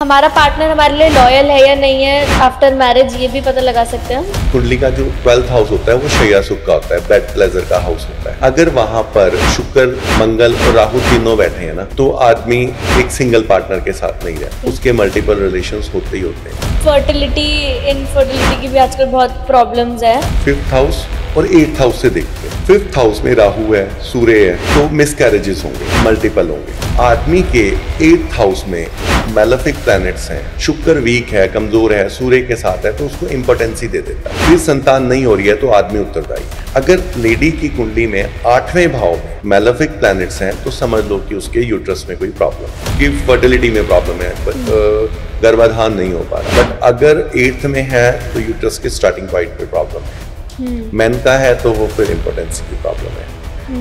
हमारा पार्टनर हमारे लिए लॉयल है या नहीं है आफ्टर मैरिज, ये भी पता लगा सकते हैं। कुंडली का जो 12th हाउस होता है वो शय्या सुख का होता है, बेड प्लेजर का हाउस होता है। अगर वहां पर शुक्र, मंगल और राहु तीनों बैठे हैं ना, तो आदमी एक सिंगल पार्टनर के साथ नहीं रहता, उसके मल्टीपल रिलेशंस होते ही होते हैं। फर्टिलिटी, इनफर्टिलिटी की भी आजकल बहुत प्रॉब्लम्स है। 5th हाउस और 8th हाउस से देखते हैं। 5th हाउस में राहु है, सूर्य है, तो मिसकैरेजेस होंगे, मल्टीपल होंगे। आदमी के 8th हाउस में मैलेफिक प्लैनेट्स हैं, शुक्र वीक है, कमजोर है, सूर्य के साथ है, तो उसको इंपोर्टेंसी दे देता है। फिर संतान नहीं हो रही है तो आदमी उत्तरदायी। अगर लेडी की कुंडली में 8वें भाव में मैलेफिक प्लैनेट्स हैं तो समझ लो कि उसके यूट्रस में कोई प्रॉब्लम, कि फर्टिलिटी में प्रॉब्लम है, गर्भाधान नहीं हो पा रहा। बट अगर 8th में है तो यूट्रस के स्टार्टिंग पॉइंट पे प्रॉब्लम है। मेन का है तो वो फिर इंपोर्टेंसी की प्रॉब्लम है।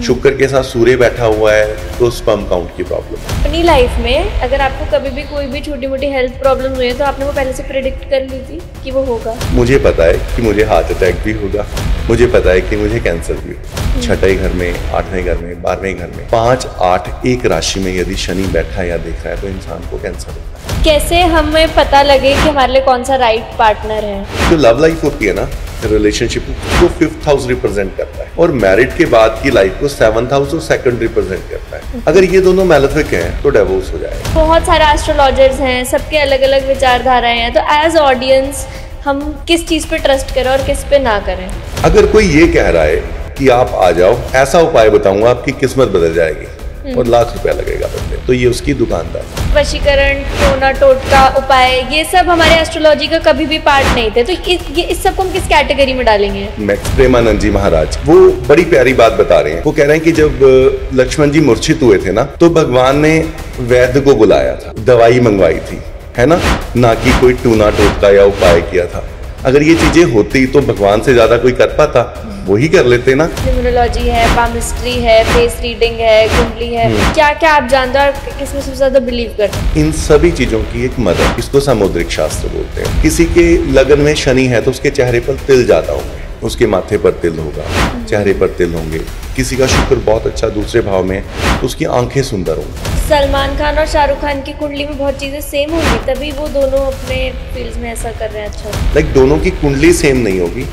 शुक्र के साथ सूर्य बैठा हुआ है तो स्पर्म काउंट की प्रॉब्लम है। अपनी लाइफ में अगर आपको कभी भी कोई भी छोटी मोटी हेल्थ प्रॉब्लम हुई है तो आपने वो पहले से प्रेडिक्ट कर ली थी कि वो होगा? मुझे पता है कि मुझे हार्ट अटैक भी होगा, मुझे पता है कि मुझे कैंसर भी होगा। 6ठे घर में, 8वें घर में, 12वें घर में, 5, 8 एक राशि में यदि शनि बैठा या दिख रहा है तो इंसान को कैंसर होता है। कैसे हमें पता लगे कि हमारे लिए कौन सा राइट पार्टनर है? जो लव लाइफ होती है ना, रिलेशनशिप को 5th हाउस रिप्रेजेंट करता है और मैरिड के बाद की लाइफ को 7th हाउस और 2nd रिप्रेजेंट करता है। अगर ये दोनों मैलेफिक हैं तो डिवोर्स हो जाएगा। बहुत सारे एस्ट्रोलॉजर्स हैं, सबके अलग अलग विचारधाराएं हैं, तो एज ऑडियंस हम किस चीज पे ट्रस्ट करें और किस पे ना करें? अगर कोई ये कह रहा है कि आप आ जाओ, ऐसा उपाय बताऊंगा आपकी किस्मत बदल जाएगी और लाख रुपया लगेगा बंदे, तो ये उसकी दुकानदार। वशीकरण, टोना टोटका उपाय, ये सब हमारे एस्ट्रोलॉजी का कभी भी पार्ट नहीं थे, तो इस सब को हम किस कैटेगरी में डालेंगे? मैक्स प्रेमानंद जी महाराज वो बड़ी प्यारी बात बता रहे हैं। वो कह रहे हैं कि जब लक्ष्मण जी मूर्छित हुए थे ना, तो भगवान ने वैद्य को बुलाया था, दवाई मंगवाई थी, है ना कि कोई टूना टोटका या उपाय किया था। अगर ये चीजें होती तो भगवान से ज्यादा कोई कर पाता? वही कर लेते ना। न्यूमरोलॉजी है, पामिस्ट्री है, फेस रीडिंग है, कुंडली है, क्या क्या आप जानते हो और किसमें सबसे ज्यादा बिलीव करते हैं? इन सभी चीजों की एक मदद, इसको सामुद्रिक शास्त्र बोलते हैं। किसी के लगन में शनि है तो उसके चेहरे पर तिल ज्यादा होंगे, उसके माथे पर तिल होगा, चेहरे पर तिल होंगे। किसी का शुक्र बहुत अच्छा दूसरे भाव में तो उसकी आंखें सुंदर होंगी। सलमान खान और शाहरुख खान की कुंडली में बहुत चीजें सेम होंगी, तभी वो दोनों अपने फील्ड में ऐसा कर रहे हैं। अच्छा, लाइक दोनों की कुंडली सेम नहीं होगी,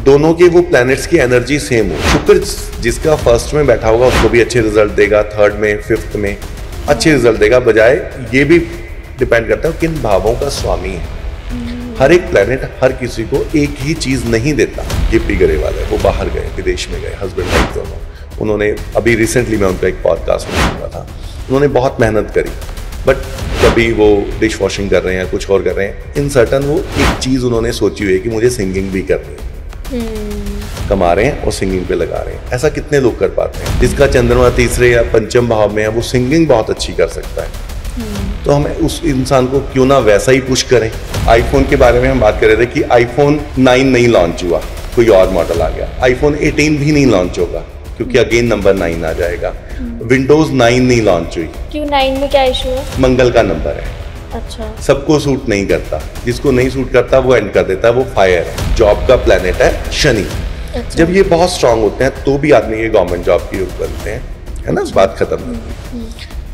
दोनों के वो प्लैनेट्स की एनर्जी सेम हो। शुक्र जिसका फर्स्ट में बैठा होगा उसको भी अच्छे रिजल्ट देगा, 3rd में, 5th में अच्छे रिजल्ट देगा, बजाय ये भी डिपेंड करता है किन भावों का स्वामी है। हर एक प्लैनेट हर किसी को एक ही चीज नहीं देता। गिप्पी गरेवाल है, वो बाहर गए, विदेश में गए, हस्बैंड वाइफ दोनों। उन्होंने अभी रिसेंटली मैं उनका एक पॉडकास्ट में सुना था, उन्होंने बहुत मेहनत करी, बट कभी वो डिश वॉशिंग कर रहे हैं, कुछ और कर रहे हैं। इन सर्टन वो एक चीज उन्होंने सोची हुई है कि मुझे सिंगिंग भी करनी है। कमा रहे हैं और सिंगिंग पे लगा रहे हैं। ऐसा कितने लोग कर पाते हैं? जिसका चंद्रमा 3रे या 5म भाव में है वो सिंगिंग बहुत अच्छी कर सकता है। तो हमें उस इंसान को क्यों ना वैसा ही पुश करें। आईफोन के बारे में हम बात कर रहे थे कि आईफोन 9 नहीं लॉन्च हुआ, कोई और मॉडल आ गया। आईफोन 18 भी नहीं लॉन्च होगा क्योंकि अगेन नंबर 9 आ जाएगा। विंडोज 9 नहीं लॉन्च हुई। क्यों? 9 में क्या इशू है? मंगल का नंबर है। अच्छा, सबको सूट नहीं करता, जिसको नहीं सूट करता वो एंड कर देता है, वो फायर है। जॉब का प्लैनेट है शनि। अच्छा। जब ये बहुत स्ट्रांग होते हैं तो भी आदमी के गवर्नमेंट जॉब के योग बनते हैं, है ना, बात खत्म।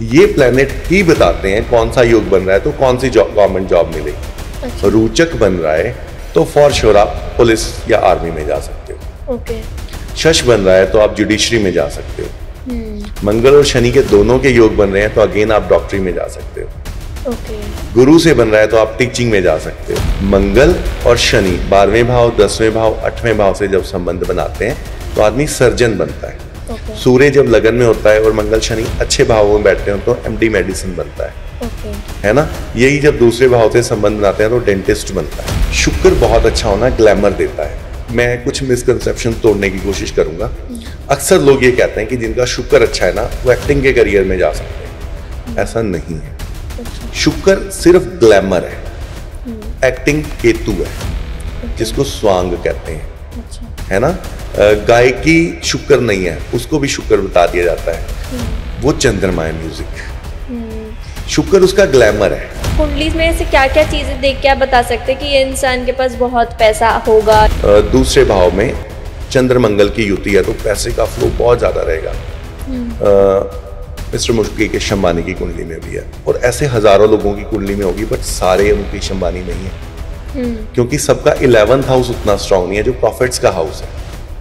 ये प्लैनेट ही बताते हैं कौन सा योग बन रहा है तो कौन सी गवर्नमेंट जॉब मिलेगी। अच्छा। रोचक बन रहा है तो फॉर श्योर आप पुलिस या आर्मी में जा सकते हो। ओके। शश बन रहा है तो आप जुडिशरी में जा सकते हो। मंगल और शनि के दोनों के योग बन रहे हैं तो अगेन आप डॉक्टरी में जा सकते हो। ओके। गुरु से बन रहा है तो आप टीचिंग में जा सकते हो। मंगल और शनि 12वें भाव, 10वें भाव, 8वें भाव से जब संबंध बनाते हैं तो आदमी सर्जन बनता है। ओके। सूर्य जब लगन में होता है और मंगल शनि अच्छे भावों में बैठते हो तो MD मेडिसिन बनता है। ओके। है ना। यही जब दूसरे भाव से संबंध बनाते हैं तो डेंटिस्ट बनता है। शुक्र बहुत अच्छा होना ग्लैमर देता है। मैं कुछ मिसकंसेप्शन तोड़ने की कोशिश करूंगा। अक्सर लोग ये कहते हैं कि जिनका शुक्र अच्छा है ना वो एक्टिंग के करियर में जा सकते हैं। ऐसा नहीं है। शुक्र सिर्फ ग्लैमर है, एक्टिंग केतु है, जिसको स्वांग कहते हैं। अच्छा। है ना। गायकी शुक्र नहीं है, उसको भी शुक्र बता दिया जाता है, वो चंद्रमा है म्यूजिक। शुक्र उसका ग्लैमर है। कुंडली में ऐसे क्या क्या चीजें देख के आप बता सकते हैं कि ये इंसान के पास बहुत पैसा होगा? दूसरे भाव में चंद्र मंगल की युति है तो पैसे का फ्लो बहुत ज्यादा रहेगा। मिस्टर मुकेश अंबानी की कुंडली में भी है, और ऐसे हजारों लोगों की कुंडली में होगी, बट सारे मुकेश अंबानी नहीं है, क्योंकि सबका 11th हाउस उतना स्ट्रांग नहीं है जो प्रॉफिट्स का हाउस है।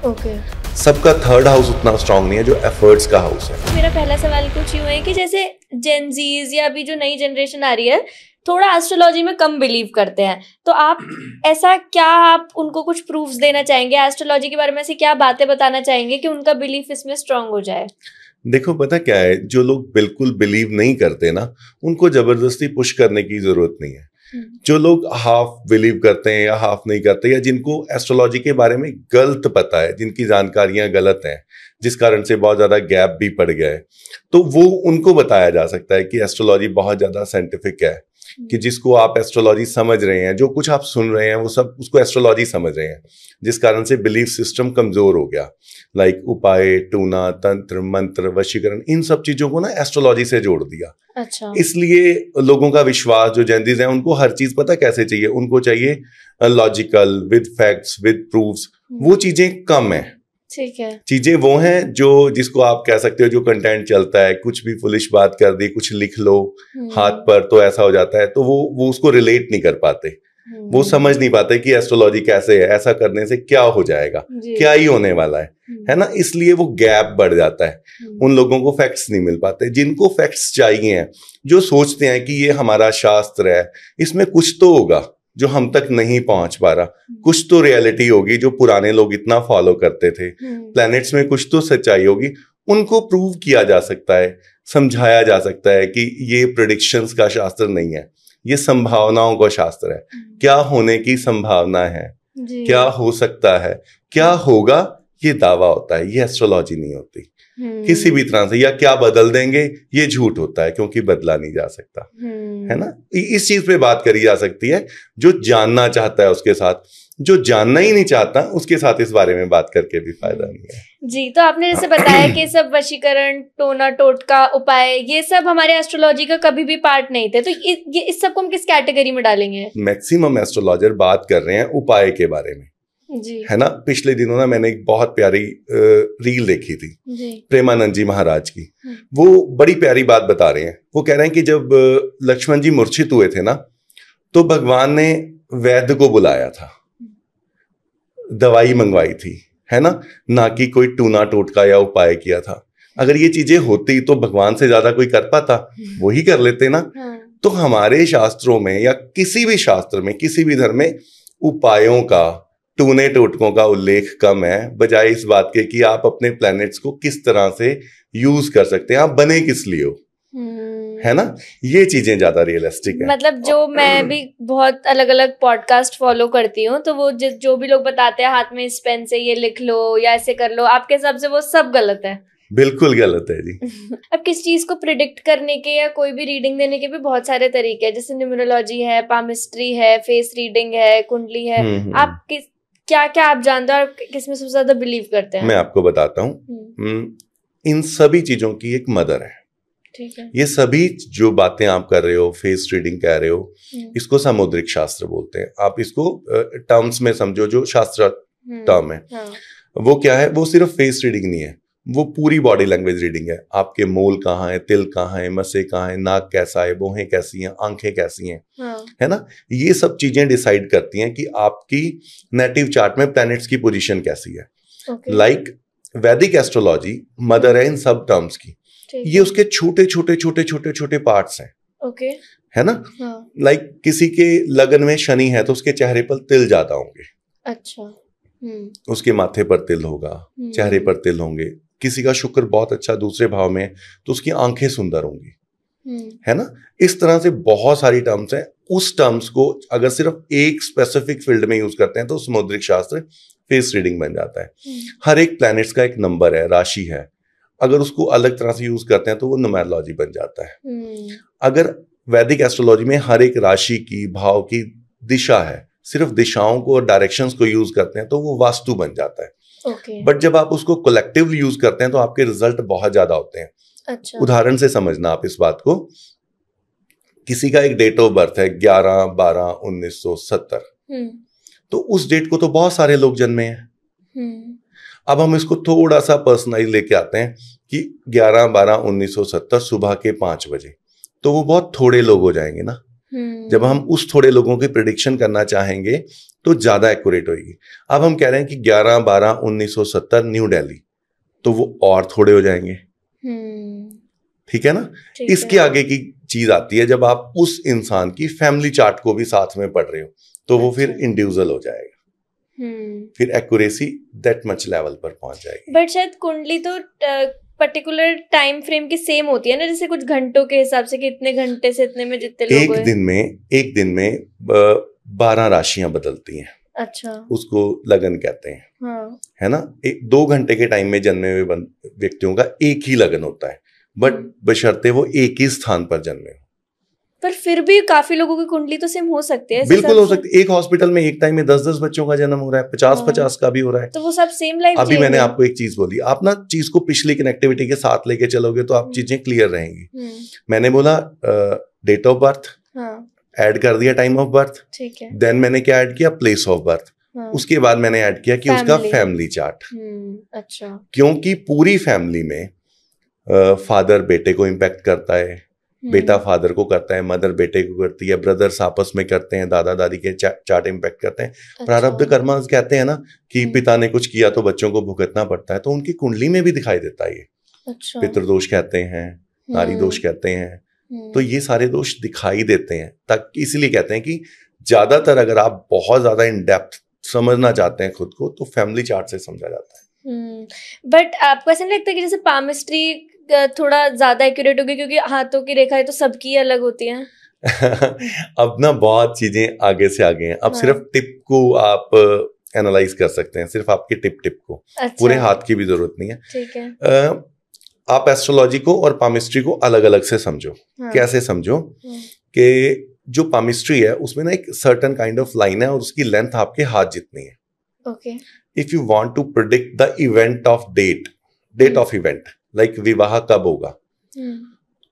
ओके। सबका 3rd हाउस उतना स्ट्रांग नहीं है जो एफर्ट्स का हाउस है। मेरा पहला सवाल कुछ यूं है कि जैसे जेनजीज या अभी जो नई जनरेशन आ रही है थोड़ा एस्ट्रोलॉजी में कम बिलीव करते हैं, तो आप ऐसा क्या आप उनको कुछ प्रूफ्स देना चाहेंगे एस्ट्रोलॉजी के बारे में, ऐसी क्या बातें बताना चाहेंगे कि उनका बिलीफ इसमें स्ट्रांग हो जाए? देखो पता क्या है, जो लोग बिल्कुल बिलीव नहीं करते ना, उनको जबरदस्ती पुश करने की जरूरत नहीं है। जो लोग हाफ बिलीव करते हैं या हाफ नहीं करते, या जिनको एस्ट्रोलॉजी के बारे में गलत पता है, जिनकी जानकारियां गलत हैं, जिस कारण से बहुत ज्यादा गैप भी पड़ गया है, तो वो उनको बताया जा सकता है कि एस्ट्रोलॉजी बहुत ज्यादा साइंटिफिक है, कि जिसको आप एस्ट्रोलॉजी समझ रहे हैं, जो कुछ आप सुन रहे हैं वो सब उसको एस्ट्रोलॉजी समझ रहे हैं, जिस कारण से बिलीफ सिस्टम कमजोर हो गया। लाइक उपाय, टूना, तंत्र, मंत्र, वशीकरण, इन सब चीजों को ना एस्ट्रोलॉजी से जोड़ दिया। अच्छा। इसलिए लोगों का विश्वास, जो जैनजीज हैं, उनको हर चीज पता कैसे चाहिए, उनको चाहिए logical, with facts, with proofs. वो चीजें कम है। ठीक है। चीजें वो हैं जो, जिसको आप कह सकते हो जो कंटेंट चलता है, कुछ भी फुलिश बात कर दी, कुछ लिख लो हाथ पर तो ऐसा हो जाता है, तो वो उसको रिलेट नहीं कर पाते, वो समझ नहीं पाते कि एस्ट्रोलॉजी कैसे है, ऐसा करने से क्या हो जाएगा, क्या ही होने वाला है ना। इसलिए वो गैप बढ़ जाता है, उन लोगों को फैक्ट्स नहीं मिल पाते। जिनको फैक्ट्स चाहिए हैं, जो सोचते हैं कि ये हमारा शास्त्र है, इसमें कुछ तो होगा जो हम तक नहीं पहुंच पा रहा, कुछ तो रियलिटी होगी जो पुराने लोग इतना फॉलो करते थे, प्लैनेट्स में कुछ तो सच्चाई होगी, उनको प्रूव किया जा सकता है, समझाया जा सकता है कि ये प्रेडिक्शंस का शास्त्र नहीं है, ये संभावनाओं का शास्त्र है। क्या होने की संभावना है, क्या हो सकता है, क्या होगा, ये दावा होता है, ये एस्ट्रोलॉजी नहीं होती किसी भी तरह से। या क्या बदल देंगे, ये झूठ होता है, क्योंकि बदला नहीं जा सकता, है ना। इस चीज पे बात करी जा सकती है। जो जानना चाहता है उसके साथ, जो जानना ही नहीं चाहता उसके साथ इस बारे में बात करके भी फायदा नहीं है। जी, तो आपने जैसे बताया कि सब वशीकरण, टोना टोटका, उपाय, ये सब हमारे एस्ट्रोलॉजी का कभी भी पार्ट नहीं थे, तो ये इस सब को हम किस कैटेगरी में डालेंगे? मैक्सिमम एस्ट्रोलॉजर बात कर रहे हैं उपाय के बारे में, जी, है ना। पिछले दिनों ना मैंने एक बहुत प्यारी रील देखी थी प्रेमानंद जी महाराज की। वो बड़ी प्यारी बात बता रहे हैं। वो कह रहे हैं कि जब लक्ष्मण जी मूर्छित हुए थे ना, तो भगवान ने वैद्य को बुलाया था, दवाई मंगवाई थी, है ना कि कोई टूना टोटका या उपाय किया था। अगर ये चीजें होती तो भगवान से ज्यादा कोई कर पाता, वो ही कर लेते ना। तो हमारे शास्त्रों में या किसी भी शास्त्र में, किसी भी धर्म में उपायों का, टूने टोटकों का उल्लेख कम है, बजाय इस बात के कि आप अपने प्लैनेट्स को किस तरह से यूज कर सकते हैं, आप बने किस लिए हो, है ना। ये चीजें ज्यादा रियलिस्टिक है। मतलब जो मैं भी बहुत अलग अलग पॉडकास्ट फॉलो करती हूँ, तो वो जो भी लोग बताते हैं हाथ में इस पेन से ये लिख लो या ऐसे कर लो, आपके हिसाब से वो सब गलत है? बिल्कुल गलत है जी। अब किस चीज को प्रिडिक्ट करने के या कोई भी रीडिंग देने के भी बहुत सारे तरीके हैं, जैसे न्यूमरोलॉजी है, पामिस्ट्री है, फेस रीडिंग है, कुंडली है। आप क्या क्या आप जानते हो और किसमें सबसे ज्यादा बिलीव करते हैं? मैं आपको बताता हूँ। इन सभी चीजों की एक मदर है। ठीक है। ये सभी जो बातें आप कर रहे हो, फेस रीडिंग कह रहे हो, इसको सामुद्रिक शास्त्र बोलते हैं। आप इसको टर्म्स में समझो, जो शास्त्र टर्म है। वो क्या है? वो सिर्फ फेस रीडिंग नहीं है, वो पूरी बॉडी लैंग्वेज रीडिंग है। आपके मोल कहाँ है, तिल कहाँ है, मसे कहाँ है, नाक कैसा है, भौहें कैसी हैं, आंखें कैसी हैं, है ना। ये सब चीजें डिसाइड करती हैं कि आपकी नेटिव चार्ट में प्लैनेट्स की पोजीशन कैसी है। लाइक वैदिक एस्ट्रोलॉजी मदर है इन सब टर्म्स की। ये उसके छोटे छोटे छोटे छोटे छोटे पार्ट्स हैं, है ना। लाइक किसी के लगन में शनि है तो उसके चेहरे पर तिल ज्यादा होंगे। अच्छा। उसके माथे पर तिल होगा, चेहरे पर तिल होंगे। किसी का शुक्र बहुत अच्छा दूसरे भाव में है तो उसकी आंखें सुंदर होंगी, है ना। इस तरह से बहुत सारी टर्म्स हैं। उस टर्म्स को अगर सिर्फ एक स्पेसिफिक फील्ड में यूज करते हैं तो समुद्रिक शास्त्र फेस रीडिंग बन जाता है। हर एक प्लैनेट्स का एक नंबर है, राशि है। अगर उसको अलग तरह से यूज करते हैं तो वो न्यूमेरोलॉजी बन जाता है। अगर वैदिक एस्ट्रोलॉजी में हर एक राशि की, भाव की दिशा है, सिर्फ दिशाओं को और डायरेक्शंस को यूज करते हैं तो वो वास्तु बन जाता है। बट जब आप उसको कलेक्टिवली यूज करते हैं तो आपके रिजल्ट बहुत ज्यादा होते हैं। अच्छा। उदाहरण से समझना आप इस बात को। किसी का एक डेट ऑफ बर्थ है 11/12/1970, तो उस डेट को तो बहुत सारे लोग जन्मे हैं। अब हम इसको थोड़ा सा पर्सनलाइज लेके आते हैं कि 11/12/1970 सुबह के 5 बजे, तो वो बहुत थोड़े लोग हो जाएंगे ना। जब हम उस थोड़े लोगों की प्रिडिक्शन करना चाहेंगे तो ज्यादा एक्यूरेट होगी। अब हम कह रहे हैं कि 11/12/1970 न्यू दिल्ली, तो वो और थोड़े हो जाएंगे। ठीक है ना। इसके आगे की चीज आती है जब आप उस इंसान की फैमिली चार्ट को भी साथ में पढ़ रहे हो, तो वो फिर इंडिविजुअल हो जाएगा, फिर एक्यूरेसी दैट मच लेवल पर पहुंच जाएगी। बट शायद कुंडली तो पर्टिकुलर टाइम फ्रेम की सेम होती है ना, जैसे कुछ घंटों के हिसाब से कि इतने घंटे से इतने में जितने लोग एक दिन में 12 राशियां बदलती हैं। अच्छा, उसको लगन कहते हैं। हाँ। है ना। 2 घंटे के टाइम में जन्मे हुए व्यक्तियों का एक ही लगन होता है, बट बशर्ते वो एक ही स्थान पर जन्मे हो। पर फिर भी काफी लोगों की कुंडली तो सेम हो सकती है। बिल्कुल हो सकती है। एक हॉस्पिटल में एक टाइम में 10-10 बच्चों का जन्म हो रहा है, 50-50 का भी हो रहा है, तो वो सब सेम लाइफ। अभी मैंने आपको एक चीज बोली, आप ना चीज को पिछली कनेक्टिविटी के साथ लेके चलोगे तो आप चीजें क्लियर रहेंगी। मैंने बोला डेट ऑफ बर्थ, ऐड कर दिया टाइम ऑफ बर्थ, ठीक है। देन मैंने क्या ऐड किया, प्लेस ऑफ बर्थ, उसके बाद मैंने ऐड किया कि उसका फैमिली चार्ट। अच्छा, क्योंकि पूरी फैमिली में फादर बेटे को इम्पैक्ट करता है, बेटा फादर को करता है, मदर बेटे को करती है, ब्रदर्स आपस में करते हैं, दादा दादी के चार्ट इम्पैक्ट करते हैं। अच्छा। प्रारब्ध कर्म कहते हैं ना कि पिता ने कुछ किया तो बच्चों को भुगतना पड़ता है, तो उनकी कुंडली में भी दिखाई देता है ये। अच्छा। पितृदोष कहते हैं, नारी दोष कहते हैं, तो ये सारे दोष दिखाई देते हैं। तक इसलिए कहते हैं कि ज्यादातर अगर आप बहुत ज्यादा इन डेप्थ समझना चाहते हैं खुद को, तो फैमिली चार्ट से समझा जाता है। बट आपको ऐसा नहीं लगता कि जैसे पामिस्ट्री थोड़ा ज्यादा एक्यूरेट होगी, क्योंकि हाथों की रेखाएं तो सबकी अलग होती हैं? अब ना बहुत चीजें आगे से आगे हैं। अब सिर्फ टिप को आप एनालाइज कर सकते हैं, सिर्फ आपके टिप को। अच्छा। पूरे हाथ की भी जरूरत नहीं है। ठीक है। आप एस्ट्रोलॉजी को और पामिस्ट्री को अलग अलग से समझो। कैसे समझो कि जो पामिस्ट्री है उसमें ना एक सर्टेन काइंड ऑफ लाइन है और उसकी लेंथ आपके हाथ जितनी है। Okay. If you want to predict the event of date of event, like विवाह कब होगा,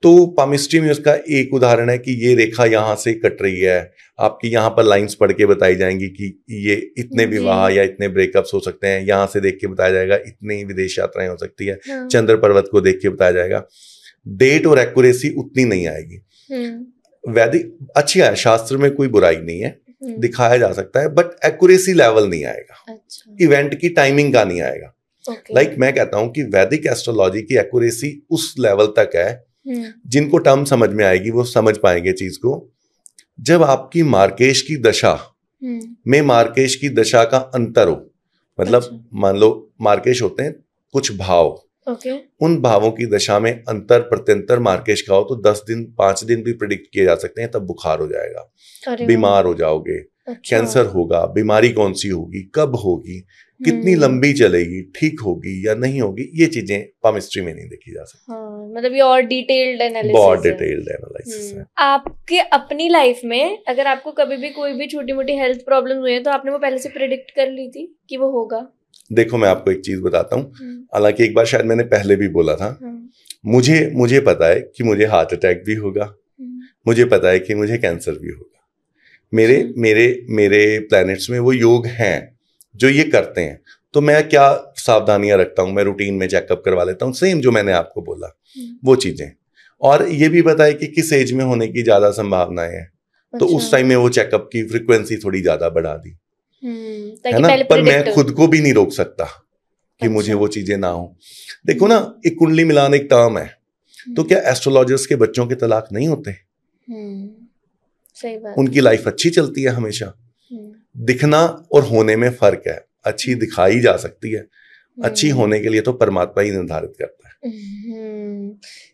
तो पामिस्ट्री में उसका एक उदाहरण है कि ये रेखा यहां से कट रही है, आपकी यहाँ पर लाइंस पढ़ के बताई जाएंगी कि ये इतने विवाह या इतने ब्रेकअप्स हो सकते हैं, यहाँ से देख के बताया जाएगा इतनी विदेश यात्राएं हो सकती है। चंद्र पर्वत को देख के बताया जाएगा। डेट और एक्यूरेसी उतनी नहीं आएगी। वैदिक अच्छी है, शास्त्र में कोई बुराई नहीं है, दिखाया जा सकता है, बट एक्यूरेसी लेवल नहीं आएगा। अच्छा। इवेंट की टाइमिंग का नहीं आएगा। लाइक मैं कहता हूं कि वैदिक एस्ट्रोलॉजी की एक्यूरेसी उस लेवल तक है, जिनको टर्म समझ में आएगी वो समझ पाएंगे चीज को। जब आपकी मार्केश की दशा में मार्केश की दशा का अंतर हो, मतलब मान लो मार्केश होते हैं कुछ भाव, उन भावों की दशा में अंतर प्रत्यंतर मार्केश का हो तो 10 दिन 5 दिन भी प्रिडिक्ट किए जा सकते हैं। तब बुखार हो जाएगा, बीमार हो जाओगे, कैंसर होगा, बीमारी कौन सी होगी, कब होगी, कितनी लंबी चलेगी, ठीक होगी या नहीं होगी, ये चीजें पामिस्ट्री में नहीं देखी जा सकती। हाँ, मतलब ये और डिटेल्ड एनालिसिस, बहुत डिटेल्ड एनालिसिस है। आपके अपनी लाइफ में अगर आपको कभी भी कोई भी छोटी मोटी हेल्थ प्रॉब्लम हुई है तो आपने वो पहले से प्रेडिक्ट कर ली थी कि वो होगा? देखो मैं आपको एक चीज बताता हूँ, हालांकि एक बार शायद मैंने पहले भी बोला था, मुझे पता है कि मुझे हार्ट अटैक भी होगा, मुझे पता है कि मुझे कैंसर भी होगा। मेरे प्लैनेट्स में वो योग हैं जो ये करते हैं, तो मैं क्या सावधानियां रखता हूं, मैं रूटीन में चेकअप करवा लेता हूं, सेम जो मैंने आपको बोला वो चीजें। और ये भी पता है कि किस एज में होने की ज्यादा संभावनाएं हैं, तो उस टाइम में वो चेकअप की फ्रीक्वेंसी थोड़ी ज्यादा बढ़ा दी, है ना। पर मैं खुद को भी नहीं रोक सकता कि मुझे वो चीजें ना हो। देखो ना, एक कुंडली मिलान एक टर्म है, तो क्या एस्ट्रोलॉजर्स के बच्चों के तलाक नहीं होते? सही बात। उनकी लाइफ अच्छी चलती है हमेशा। दिखना और होने में फर्क है। अच्छी दिखाई जा सकती है, अच्छी होने के लिए तो परमात्मा ही निर्धारित करता है।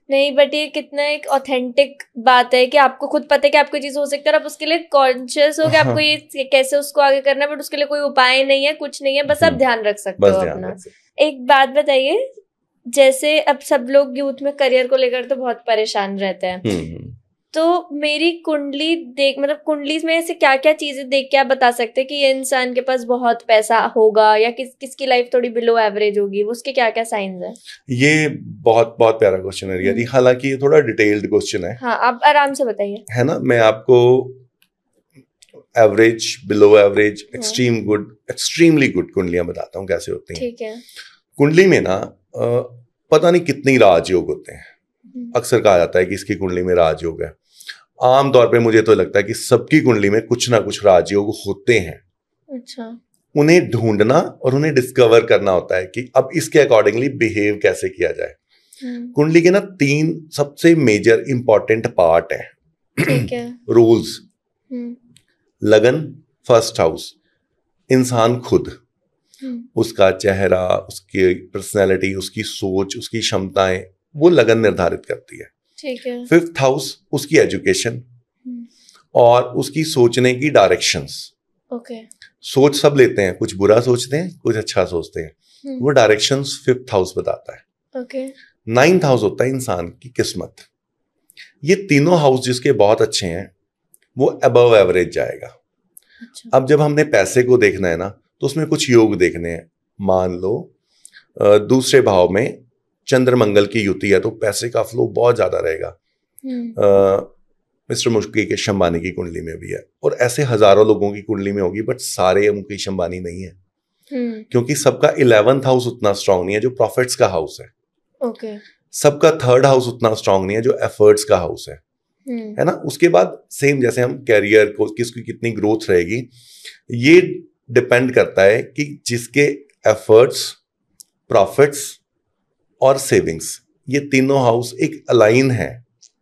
नहीं, बट ये कितना एक ऑथेंटिक बात है कि आपको खुद पता है कि आपको चीज हो सकती है और आप उसके लिए कॉन्शियस हो कि आपको ये कैसे उसको आगे करना है, बट उसके लिए कोई उपाय नहीं है, कुछ नहीं है, बस आप ध्यान रख सकते हो अपना। एक बात बताइए, जैसे अब सब लोग यूथ में करियर को लेकर तो बहुत परेशान रहते हैं, तो मेरी कुंडली देख, मतलब कुंडली में ऐसे क्या क्या चीजें देख के आप बता सकते हैं कि ये इंसान के पास बहुत पैसा होगा या किसकी लाइफ थोड़ी बिलो एवरेज होगी, उसके क्या क्या साइंस है? ये बहुत बहुत प्यारा क्वेश्चन है यदि, हालांकि ये थोड़ा डिटेल्ड क्वेश्चन है। हाँ, आप आराम से बताइए। है ना, मैं आपको average, below average, extreme good, extremely good कुंडलियां बताता हूँ कैसे होती हैं। ठीक है। कुंडली में ना पता नहीं कितनी राजयोग होते हैं। अक्सर कहा जाता है कि इसकी कुंडली में राजयोग है। आमतौर पे मुझे तो लगता है कि सबकी कुंडली में कुछ ना कुछ राजयोग होते हैं। अच्छा। उन्हें ढूंढना और उन्हें डिस्कवर करना होता है कि अब इसके अकॉर्डिंगली बिहेव कैसे किया जाए। कुंडली के ना 3 सबसे मेजर इंपॉर्टेंट पार्ट है। ठीक है। रूल्स। लगन, फर्स्ट हाउस, इंसान खुद, उसका चेहरा, उसकी पर्सनैलिटी, उसकी सोच, उसकी क्षमताएं, वो लगन निर्धारित करती है। ठीक है। 5th हाउस उसकी एजुकेशन और उसकी सोचने की डायरेक्शंस। ओके। सोच सब लेते हैं, कुछ बुरा सोचते हैं, कुछ अच्छा सोचते हैं। वो डायरेक्शंस 5th हाउस बताता है। ओके। 9th हाउस होता है इंसान की किस्मत। ये तीनों हाउस जिसके बहुत अच्छे हैं वो अबव एवरेज जाएगा। अच्छा। अब जब हमने पैसे को देखना है ना, तो उसमें कुछ योग देखने हैं। मान लो दूसरे भाव में चंद्र मंगल की युति है तो पैसे का फ्लो बहुत ज्यादा रहेगा। मिस्टर मुकेश अंबानी की कुंडली में भी है और ऐसे हजारों लोगों की कुंडली में होगी, बट सारे मुकेश अंबानी नहीं है। क्योंकि सबका 11th हाउस उतना स्ट्रांग नहीं है जो प्रॉफिट्स का हाउस है। ओके। सबका 3rd हाउस उतना स्ट्रांग नहीं है जो एफर्ट्स का हाउस है ना। उसके बाद सेम जैसे हम कैरियर को किसकी कितनी ग्रोथ रहेगी, ये डिपेंड करता है कि जिसके एफर्ट्स, प्रॉफिट्स और सेविंग्स, ये तीनों हाउस एक अलाइन है।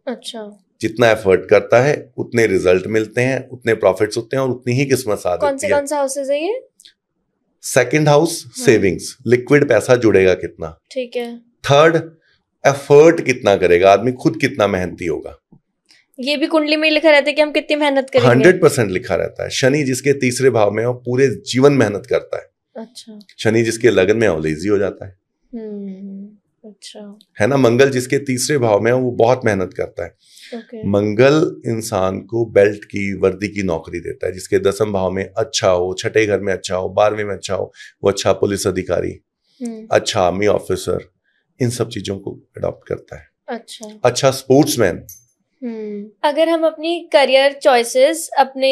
अच्छा। जितना एफर्ट करता है उतने रिजल्ट मिलते हैं, उतने प्रॉफिट्स होते हैं और उतनी ही किस्मत साथ देती है। कौन सा हाउसेस है ये? 2nd हाउस सेविंग्स, लिक्विड पैसा जुड़ेगा कितना। ठीक है। 3rd एफर्ट कितना करेगा आदमी, खुद कितना मेहनती होगा। ये भी कुंडली में लिखा रहता है कि हम कितनी मेहनत करेंगे। 100% लिखा रहता है। शनि जिसके 3रे भाव में है वो पूरे जीवन मेहनत करता है। अच्छा। शनि जिसके लगन में है वो लेजी हो जाता है। अच्छा। है ना। मंगल जिसके 3रे भाव में है वो बहुत मेहनत करता है। मंगल इंसान को बेल्ट की, वर्दी की नौकरी देता है। जिसके 10th भाव में अच्छा हो, 6ठे घर में अच्छा हो, 12वें में अच्छा हो, वो अच्छा पुलिस अधिकारी, अच्छा आर्मी ऑफिसर, इन सब चीजों को अडॉप्ट करता है। अच्छा स्पोर्ट्समैन। अगर हम अपनी करियर चॉइसेस अपने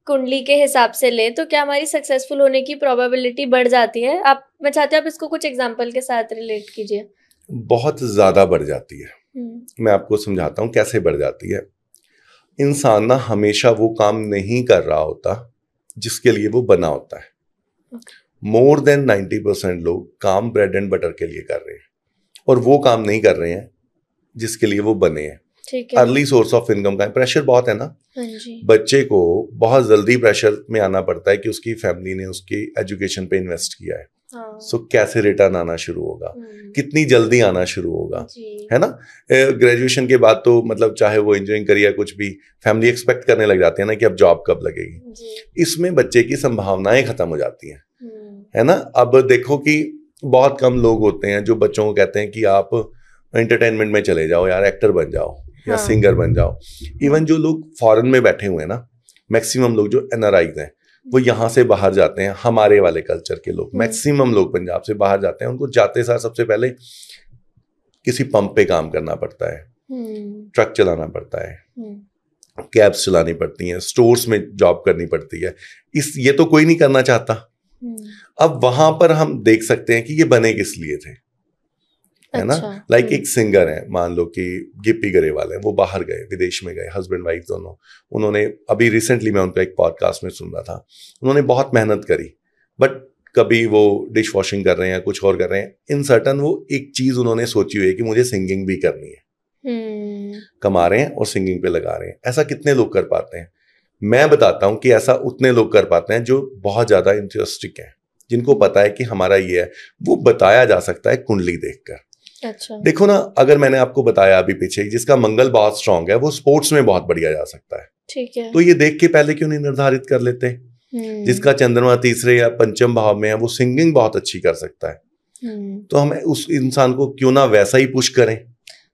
कुंडली के हिसाब से ले तो क्या हमारी सक्सेसफुल होने की प्रोबेबिलिटी बढ़ जाती है? मैं चाहती हूँ आप इसको कुछ एग्जांपल के साथ रिलेट कीजिए। बहुत ज्यादा बढ़ जाती है। मैं आपको समझाता हूँ कैसे बढ़ जाती है। इंसान ना हमेशा वो काम नहीं कर रहा होता जिसके लिए वो बना होता है। मोर देन 90% लोग काम ब्रेड एंड बटर के लिए कर रहे हैं और वो काम नहीं कर रहे हैं जिसके लिए वो बने हैं। अर्ली सोर्स ऑफ इनकम का प्रेशर बहुत है ना। बच्चे को बहुत जल्दी प्रेशर में आना पड़ता है कि उसकी फैमिली ने उसकी एजुकेशन पे इन्वेस्ट किया है। सो कैसे रिटर्न आना शुरू होगा, कितनी जल्दी आना शुरू होगा, है ना। ग्रेजुएशन के बाद तो मतलब चाहे वो इंजीनियरिंग करिए या कुछ भी, फैमिली एक्सपेक्ट करने लग जाती है ना कि अब जॉब कब लगेगी। इसमें बच्चे की संभावनाएं खत्म हो जाती हैं, है ना। अब देखो कि बहुत कम लोग होते हैं जो बच्चों को कहते हैं कि आप एंटरटेनमेंट में चले जाओ यार, एक्टर बन जाओ या सिंगर बन जाओ। इवन जो लोग फॉरेन में बैठे हुए हैं ना, मैक्सिमम लोग जो एनआरआईज हैं वो यहाँ से बाहर जाते हैं। हमारे वाले कल्चर के लोग, मैक्सिमम लोग पंजाब से बाहर जाते हैं। उनको जाते सार सबसे पहले किसी पंप पे काम करना पड़ता है, ट्रक चलाना पड़ता है, कैब्स चलानी पड़ती हैं, स्टोर्स में जॉब करनी पड़ती है। ये तो कोई नहीं करना चाहता। अब वहां पर हम देख सकते हैं कि ये बने किस लिए थे, है ना। लाइक एक सिंगर है, मान लो कि गिप्पी गरेवाल है, वो बाहर गए, विदेश में गए, हस्बैंड वाइफ दोनों। उन्होंने अभी रिसेंटली मैं उनका एक पॉडकास्ट में सुन रहा था, उन्होंने बहुत मेहनत करी, बट कभी वो डिश वॉशिंग कर रहे हैं, कुछ और कर रहे हैं। इन सर्टन वो एक चीज उन्होंने सोची हुई है कि मुझे सिंगिंग भी करनी है। कमा रहे हैं और सिंगिंग पे लगा रहे हैं। ऐसा कितने लोग कर पाते हैं? मैं बताता हूं कि ऐसा उतने लोग कर पाते हैं जो बहुत ज्यादा इंटरेस्टिक हैं, जिनको पता है कि हमारा ये है। वो बताया जा सकता है कुंडली देखकर। अच्छा। देखो ना, अगर मैंने आपको बताया अभी पीछे जिसका मंगल बहुत स्ट्रांग है वो स्पोर्ट्स में बहुत बढ़िया जा सकता है। ठीक है। तो ये देख के पहले क्यों नहीं निर्धारित कर लेते? जिसका चंद्रमा 3रे या 5म भाव में है वो सिंगिंग बहुत अच्छी कर सकता है। तो हम उस इंसान को क्यों ना वैसा ही पुश करें।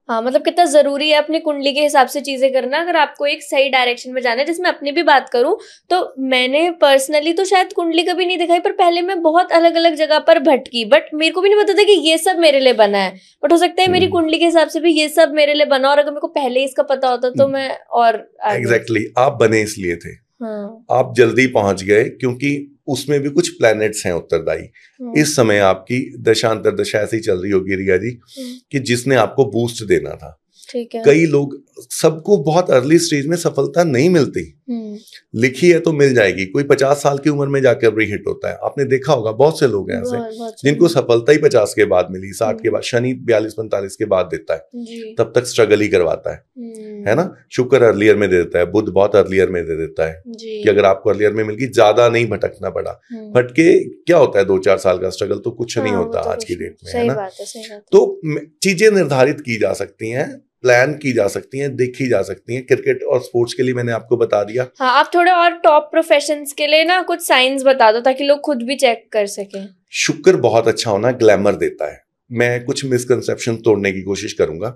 हाँ, मतलब कितना जरूरी है अपनी कुंडली के हिसाब से चीजें करना। अगर आपको एक सही डायरेक्शन में जाना है, जिसमें अपनी भी बात करूं तो मैंने पर्सनली तो शायद कुंडली कभी नहीं दिखाई, पर पहले मैं बहुत अलग अलग जगह पर भटकी, बट मेरे को भी नहीं पता था कि ये सब मेरे लिए बना है। बट हो सकता है मेरी कुंडली के हिसाब से भी ये सब मेरे लिए बना, और अगर मेरे को पहले इसका पता होता तो मैं और एग्जैक्टली आप बने इसलिए थे। हाँ, आप जल्दी पहुंच गए क्योंकि उसमें भी कुछ प्लैनेट्स हैं उत्तरदायी। इस समय आपकी दशांतर दशा ऐसी चल रही होगी रिया जी कि जिसने आपको बूस्ट देना था। ठीक है। कई लोग, सबको बहुत अर्ली स्टेज में सफलता नहीं मिलती, लिखी है तो मिल जाएगी। कोई 50 साल की उम्र में जाकर भी हिट होता है। आपने देखा होगा बहुत से लोग हैं ऐसे जिनको सफलता ही 50 के बाद मिली, 60 के बाद। शनि 42-45 के बाद देता है, तब तक स्ट्रगल ही करवाता है ना। शुक्र अर्लियर में दे देता है, बुध बहुत अर्लियर में दे देता है कि अगर आपको अर्लियर में मिल गई, ज्यादा नहीं भटकना पड़ा। भटके क्या होता है, 2-4 साल का स्ट्रगल तो कुछ नहीं होता आज की डेट में, है ना। तो चीजें निर्धारित की जा सकती हैं, प्लान की जा सकती हैं, देखी जा सकती हैं। क्रिकेट और स्पोर्ट्स के लिए मैंने आपको बता दिया। हाँ, आप थोड़े और टॉप प्रोफेशंस के लिए ना कुछ साइंस बता दो ताकि लोग खुद भी चेक कर सकें। शुक्र बहुत अच्छा होना ग्लैमर देता है। मैं कुछ मिसकंसेप्शन तोड़ने की कोशिश करूंगा।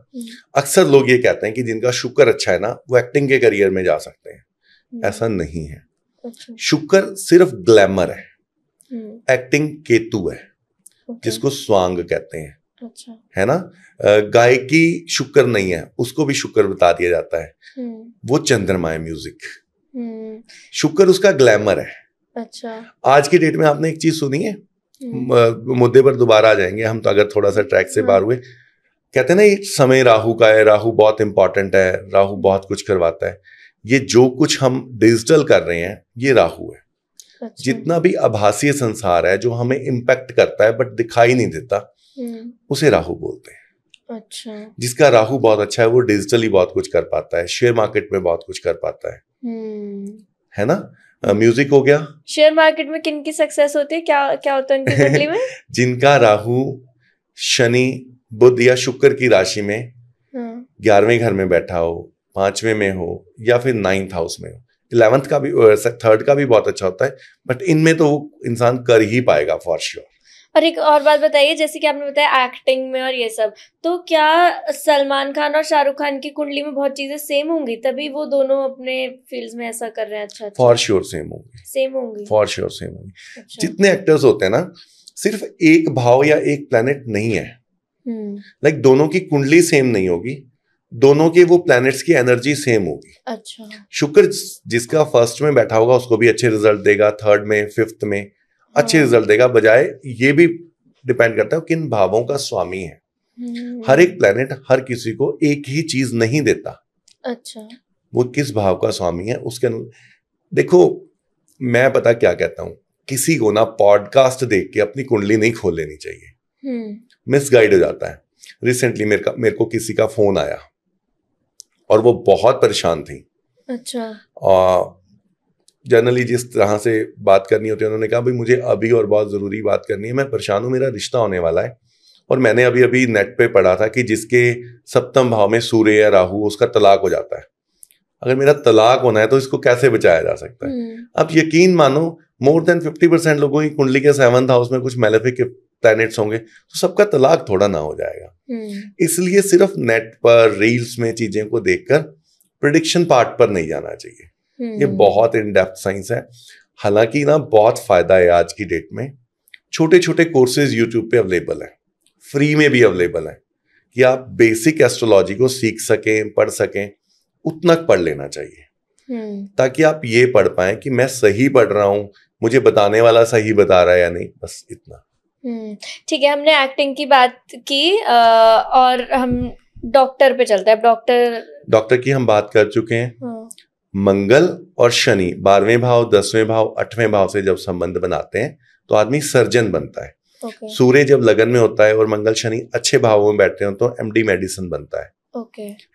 अक्सर लोग ये कहते हैं कि जिनका शुक्र अच्छा है ना, वो एक्टिंग के करियर में जा सकते हैं। ऐसा नहीं है। शुक्र सिर्फ ग्लैमर है, एक्टिंग केतु है, जिसको स्वांग कहते हैं। अच्छा। है ना। गायकी शुक्र नहीं है, उसको भी शुक्र बता दिया जाता है। वो चंद्रमा है, म्यूजिक। शुक्र उसका ग्लैमर है। अच्छा। आज की डेट में आपने एक चीज सुनी है, मुद्दे पर दोबारा आ जाएंगे हम तो अगर थोड़ा सा ट्रैक से बाहर हुए। कहते हैं ना, ये समय राहु का है, राहु बहुत इंपॉर्टेंट है, राहु बहुत कुछ करवाता है। ये जो कुछ हम डिजिटल कर रहे हैं, ये राहु है। अच्छा। जितना भी आभासीय संसार है जो हमें इम्पैक्ट करता है बट दिखाई नहीं देता, उसे राहु बोलते हैं। अच्छा। जिसका राहु बहुत अच्छा है वो डिजिटली बहुत कुछ कर पाता है, शेयर मार्केट में बहुत कुछ कर पाता है ना। म्यूजिक हो गया। शेयर मार्केट में किन की सक्सेस होती है, क्या क्या होता है उनकी कुंडली में? जिनका राहु शनि बुध या शुक्र की राशि में 11वें घर में बैठा हो, 5वें में हो, या फिर 9th हाउस में हो। 11th का भी, 3rd का भी बहुत अच्छा होता है, बट इनमें तो वो इंसान कर ही पाएगा फॉर श्योर। और एक और बात बताइए, जैसे कि आपने बताया एक्टिंग में और ये सब, तो क्या सलमान खान और शाहरुख खान की कुंडली में बहुत चीजें सेम होंगी तभी वो दोनों अपने फील्ड्स में ऐसा कर रहे हैं? अच्छा। फॉर श्योर सेम होंगी, फॉर श्योर सेम होंगी। अच्छा। जितने एक्टर्स होते हैं ना, सिर्फ एक भाव या एक प्लैनेट नहीं है। लाइक दोनों की कुंडली सेम नहीं होगी, दोनों के वो प्लैनेट्स की एनर्जी सेम होगी। अच्छा। शुक्र जिसका फर्स्ट में बैठा होगा उसको भी अच्छे रिजल्ट देगा, 3rd में 5th में अच्छे रिजल्ट देगा। बजाय ये भी डिपेंड करता है किन भावों का स्वामी है। हर एक प्लेनेट हर किसी को एक ही चीज नहीं देता। अच्छा। वो किस भाव का स्वामी है उसके देखो, मैं पता क्या कहता हूं, किसी को ना पॉडकास्ट देख के अपनी कुंडली नहीं खोल लेनी चाहिए, मिसगाइड हो जाता है। रिसेंटली मेरे को किसी का फोन आया और वो बहुत परेशान थी। अच्छा। जनरली जिस तरह से बात करनी होती है, उन्होंने कहा भाई मुझे अभी और बहुत ज़रूरी बात करनी है, मैं परेशान हूँ, मेरा रिश्ता होने वाला है और मैंने अभी अभी नेट पे पढ़ा था कि जिसके 7th भाव में सूर्य या राहु, उसका तलाक हो जाता है। अगर मेरा तलाक होना है तो इसको कैसे बचाया जा सकता है? अब यकीन मानो मोर देन 50% लोगों की कुंडली के 7th हाउस में कुछ मैलेफिक प्लैनेट्स होंगे, तो सबका तलाक थोड़ा ना हो जाएगा। इसलिए सिर्फ नेट पर रील्स में चीजें को देखकर प्रेडिक्शन पार्ट पर नहीं जाना चाहिए। ये बहुत इन डेप्थ साइंस है। हालांकि ना बहुत फायदा है आज की डेट में। छोटे छोटे कोर्सेज यूट्यूब पे अवेलेबल है, फ्री में भी अवेलेबल है, कि आप बेसिक एस्ट्रोलॉजी को सीख सकें, पढ़ सकें। उतना पढ़ लेना चाहिए ताकि आप ये पढ़ पाएं कि मैं सही पढ़ रहा हूं, मुझे बताने वाला सही बता रहा है या नहीं, बस इतना। ठीक है, हमने एक्टिंग की बात की और हम डॉक्टर पे चलते हैं। डॉक्टर की हम बात कर चुके हैं। मंगल और शनि 12वें भाव, 10वें भाव, 8वें भाव से जब संबंध बनाते हैं तो आदमी सर्जन बनता है। सूर्य जब लगन में होता है और मंगल शनि अच्छे भावों में बैठते हैं तो एमडी मेडिसिन बनता है।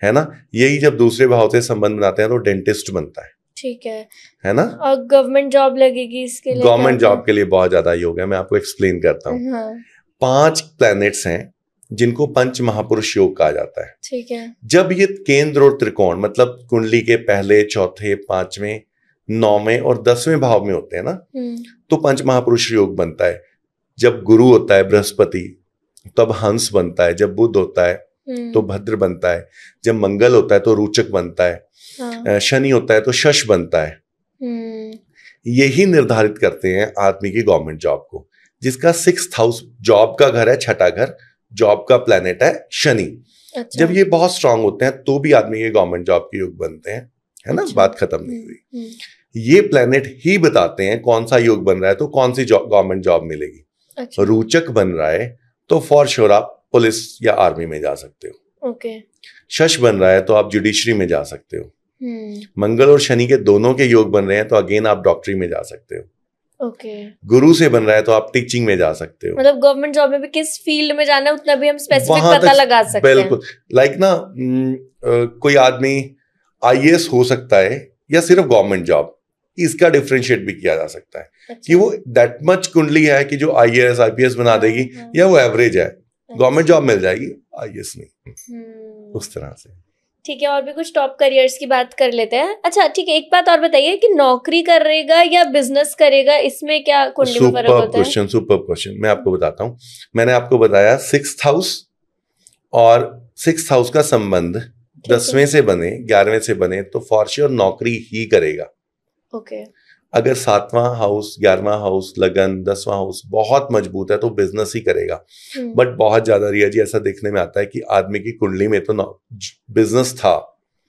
है ना। यही जब दूसरे भाव से संबंध बनाते हैं तो डेंटिस्ट बनता है। ठीक है ना। और गवर्नमेंट जॉब लगेगी इसके लिए? गवर्नमेंट जॉब के लिए बहुत ज्यादा योग है, मैं आपको एक्सप्लेन करता हूँ। 5 प्लैनेट्स हैं जिनको पंच महापुरुष योग कहा जाता है। ठीक है। जब ये केंद्र और त्रिकोण मतलब कुंडली के पहले, चौथे, 5वें, 9वें और 10वें भाव में होते हैं ना, तो पंच महापुरुष योग बनता है। जब गुरु होता है बृहस्पति तब हंस बनता है, जब बुध होता है तो भद्र बनता है, जब मंगल होता है तो रोचक बनता है, शनि होता है तो शश बनता है। यही निर्धारित करते हैं आदमी की गवर्नमेंट जॉब को, जिसका 6th हाउस जॉब का घर है, छठा घर जॉब का प्लेनेट है शनि। अच्छा। जब ये बहुत स्ट्रांग होते हैं तो भी आदमी के गवर्नमेंट जॉब के योग बनते हैं। है ना। अच्छा। बात खत्म नहीं हुई। ये प्लैनेट ही बताते हैं कौन सा योग बन रहा है तो कौन सी गवर्नमेंट जॉब मिलेगी। अच्छा। रोचक बन रहा है तो फॉर श्योर आप पुलिस या आर्मी में जा सकते हो। ओके। शश बन रहा है तो आप जुडिशरी में जा सकते हो। मंगल और शनि के दोनों के योग बन रहे हैं तो अगेन आप डॉक्टरी में जा सकते हो। ओके। गुरु से बन रहा है तो आप टीचिंग में जा सकते हो। मतलब गवर्नमेंट जॉब में भी किस फील्ड में जाना है उतना भी हम स्पेसिफिक पता लगा सकते हैं। बिल्कुल। लाइक ना कोई आदमी आईएएस हो सकता है या सिर्फ गवर्नमेंट जॉब, इसका डिफरेंशिएट भी किया जा सकता है। अच्छा। कि वो दैट मच कुंडली है कि जो आईएएस आईपीएस बना देगी या वो एवरेज है, गवर्नमेंट जॉब मिल जाएगी, आईएएस नहीं। उस तरह से। ठीक है, और भी कुछ टॉप करियर्स की बात कर लेते हैं। अच्छा ठीक है, एक बात और बताइए कि नौकरी करेगा या बिजनेस करेगा, इसमें क्या कुंडली में फर्क होता है? सुपर क्वेश्चन, मैं आपको बताता हूँ। मैंने आपको बताया 6th हाउस और 6th हाउस का संबंध 10वें से बने 11वें से बने तो फॉर श्योर नौकरी ही करेगा। ओके। अगर 7वां हाउस 11वां हाउस लगन 10वां हाउस बहुत मजबूत है तो बिजनेस ही करेगा। बट बहुत ज्यादा रिया जी ऐसा देखने में आता है कि आदमी की कुंडली में तो बिजनेस था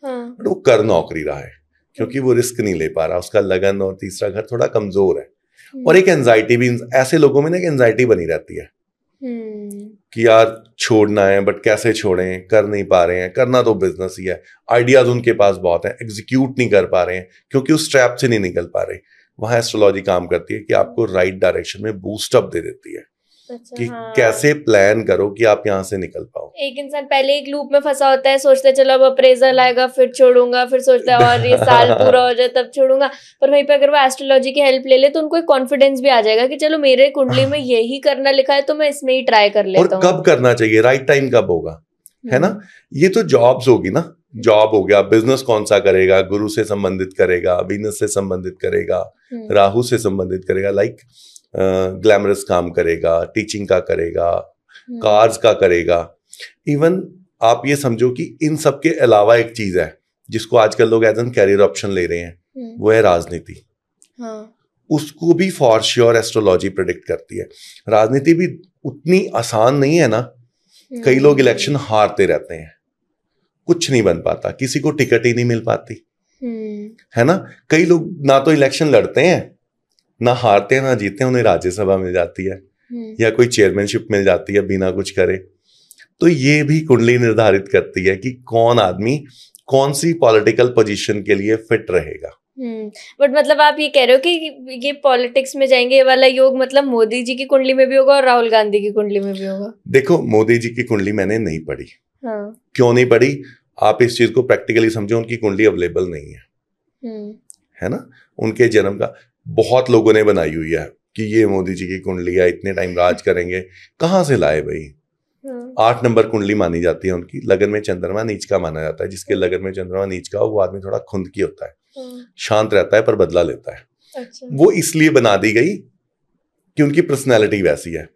बट वो कर नौकरी रहा है क्योंकि वो रिस्क नहीं ले पा रहा, उसका लगन और तीसरा घर थोड़ा कमजोर है। और एक एंजाइटी भी ऐसे लोगों में ना, एक एंजाइटी बनी रहती है कि यार छोड़ना है बट कैसे छोड़ें, कर नहीं पा रहे हैं, करना तो बिजनेस ही है, आइडियाज उनके पास बहुत है, एग्जीक्यूट नहीं कर पा रहे हैं क्योंकि उस ट्रैप से नहीं निकल पा रहे। वहां एस्ट्रोलॉजी काम करती है कि आपको राइट डायरेक्शन में बूस्ट अप दे देती है। अच्छा, कि कैसे प्लान करो कि आप यहाँ से निकल पाओ। एक इंसान पहले एक लूप में फंसा होता है, सोचते चलो अब अप्रेजल आएगा फिर छोड़ूंगा, फिर सोचता है और ये साल पूरा हो जाए तब छोड़ूंगा, पर वहीं पे अगर वो एस्ट्रोलॉजी की हेल्प ले ले तो उनको एक कॉन्फिडेंस भी आ जाएगा कि चलो मेरे कुंडली में यही करना लिखा है तो मैं इसमें ही ट्राई कर लेता हूँ। और कब करना चाहिए, राइट टाइम कब होगा, है ना। ये तो जॉब्स होगी ना, जॉब हो गया, बिजनेस कौन सा करेगा, गुरु से संबंधित करेगा, वीनस से संबंधित करेगा, राहु से संबंधित करेगा, लाइक ग्लैमरस काम करेगा, टीचिंग का करेगा, कार्स का करेगा। इवन आप ये समझो कि इन सब के अलावा एक चीज है जिसको आजकल लोग एज एन कैरियर ऑप्शन ले रहे हैं, वो है राजनीति। उसको भी फॉर श्योर एस्ट्रोलॉजी प्रेडिक्ट करती है। राजनीति भी उतनी आसान नहीं है ना, कई लोग इलेक्शन हारते रहते हैं, कुछ नहीं बन पाता, किसी को टिकट ही नहीं मिल पाती, है ना। कई लोग ना तो इलेक्शन लड़ते हैं, ना हारते हैं, ना जीतते हैं, उन्हें राज्यसभा मिल जाती है या कोई चेयरमैनशिप मिल जाती है बिना कुछ करे। तो ये भी कुंडली निर्धारित करती है कि कौन आदमी कौन सी पॉलिटिकल पोजीशन के लिए फिट रहेगा। बट मतलब आप ये कह रहे हो कि ये पॉलिटिक्स में जाएंगे, ये वाला योग मतलब मोदी जी की कुंडली में भी होगा और राहुल गांधी की कुंडली में भी होगा? देखो, मोदी जी की कुंडली मैंने नहीं पढ़ी। क्यों नहीं पढ़ी, आप इस चीज को प्रैक्टिकली समझो, उनकी कुंडली अवेलेबल नहीं है ना। उनके जन्म का बहुत लोगों ने बनाई हुई है कि ये मोदी जी की कुंडली है, इतने टाइम राज करेंगे, कहाँ से लाए भाई। 8 नंबर कुंडली मानी जाती है उनकी, लगन में चंद्रमा नीच का माना जाता है। जिसके लगन में चंद्रमा नीच का हो वो आदमी थोड़ा खुंदकी होता है, शांत रहता है पर बदला लेता है। अच्छा। वो इसलिए बना दी गई कि उनकी पर्सनैलिटी वैसी है।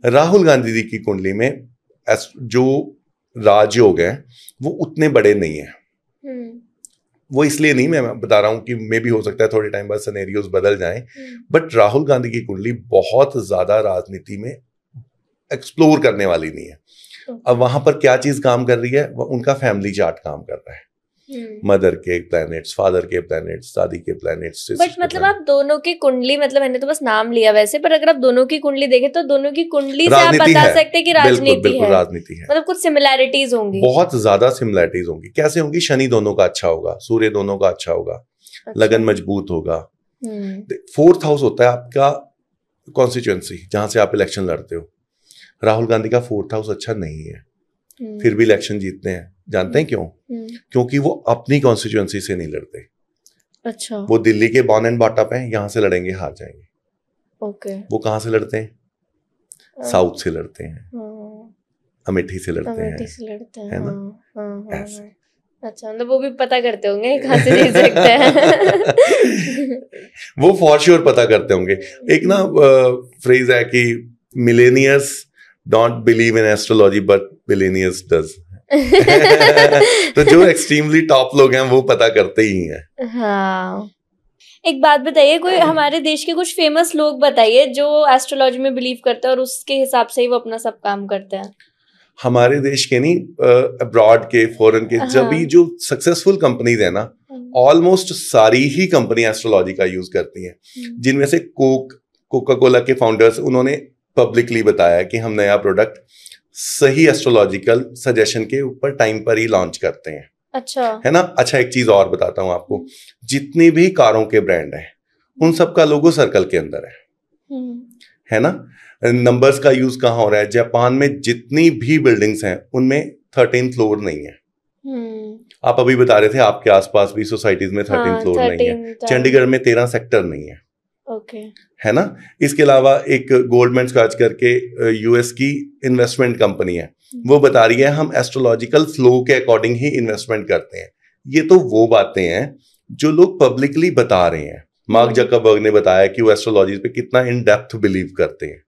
राहुल गांधी जी की कुंडली में जो राजयोग है वो उतने बड़े नहीं है। वो इसलिए नहीं, मैं बता रहा हूं कि मे भी हो सकता है थोड़े टाइम बाद सिनेरियोस बदल जाएं, बट राहुल गांधी की कुंडली बहुत ज्यादा राजनीति में एक्सप्लोर करने वाली नहीं है। अब वहां पर क्या चीज काम कर रही है, उनका फैमिली चार्ट काम कर रहा है। मदर के प्लैनेट्स, फादर के प्लैनेट्स, दादी के प्लैनेट्स। बट मतलब आप दोनों की कुंडली, मतलब मैंने तो बस नाम लिया वैसे, पर अगर आप दोनों की कुंडली देखें तो दोनों की कुंडली से आप बता सकते हैं कि राजनीति है। राजनीति है, मतलब कुछ सिमिलैरिटीज होंगी, बहुत ज्यादा सिमिलैरिटीज होंगी। कैसे होंगी? शनि दोनों का अच्छा होगा, सूर्य दोनों का अच्छा होगा, लगन मजबूत होगा। 4th हाउस होता है आपका कॉन्स्टिट्यूएंसी, जहां से आप इलेक्शन लड़ते हो। राहुल गांधी का 4th हाउस अच्छा नहीं है, फिर भी इलेक्शन जीतते हैं। जानते हैं क्यों? क्योंकि वो अपनी कॉन्स्टिट्यूएंसी से नहीं लड़ते। अच्छा। वो दिल्ली के बॉर्न एंड बॉट अप हैं, यहां से लड़ेंगे हार जाएंगे। ओके। वो कहां से लड़ते हैं? साउथ से लड़ते हैं, अमेठी से लड़ते हैं, है ना। ऐसे। अच्छा, मतलब वो भी पता करते होंगे कहां से जीत सकते हैं। वो फॉर श्योर पता करते होंगे। एक ना फ्रेज है कि millionaires don't believe in astrology but billionaires does. तो जो एक्सट्रीमली टॉप लोग हैं वो पता करते ही हैं। हाँ। एक बात बताइए, कोई हमारे देश के कुछ फेमस लोग बताइए जो एस्ट्रोलॉजी में बिलीव करते हैं और उसके हिसाब से ही वो अपना सब काम करते हैं। हमारे देश के नहीं, अब्रॉड के, फॉरेन के, जब भी जो सक्सेसफुल कंपनीज है ना ऑलमोस्ट सारी ही कंपनी एस्ट्रोलॉजी का यूज करती हैं, जिनमें से कोका कोला के फाउंडर्स, उन्होंने पब्लिकली बताया कि हम नया प्रोडक्ट सही एस्ट्रोलॉजिकल सजेशन के ऊपर टाइम पर ही लॉन्च करते हैं। अच्छा, है ना। अच्छा, एक चीज और बताता हूं आपको, जितने भी कारों के ब्रांड हैं उन सब का लोगो सर्कल के अंदर है ना। नंबर्स का यूज कहाँ हो रहा है? जापान में जितनी भी बिल्डिंग्स हैं उनमें 13 फ्लोर नहीं है। आप अभी बता रहे थे आपके आसपास भी सोसाइटीज में 13 फ्लोर नहीं है। चंडीगढ़ में 13 सेक्टर नहीं है। ओके, है ना। इसके अलावा एक गोल्डमैन स्क्वाच करके यूएस की इन्वेस्टमेंट कंपनी है, वो बता रही है हम एस्ट्रोलॉजिकल फ्लो के अकॉर्डिंग ही इन्वेस्टमेंट करते हैं। ये तो वो बातें हैं जो लोग पब्लिकली बता रहे हैं। मार्क जकरबर्ग ने बताया कि वो एस्ट्रोलॉजी पे कितना इन डेप्थ बिलीव करते हैं,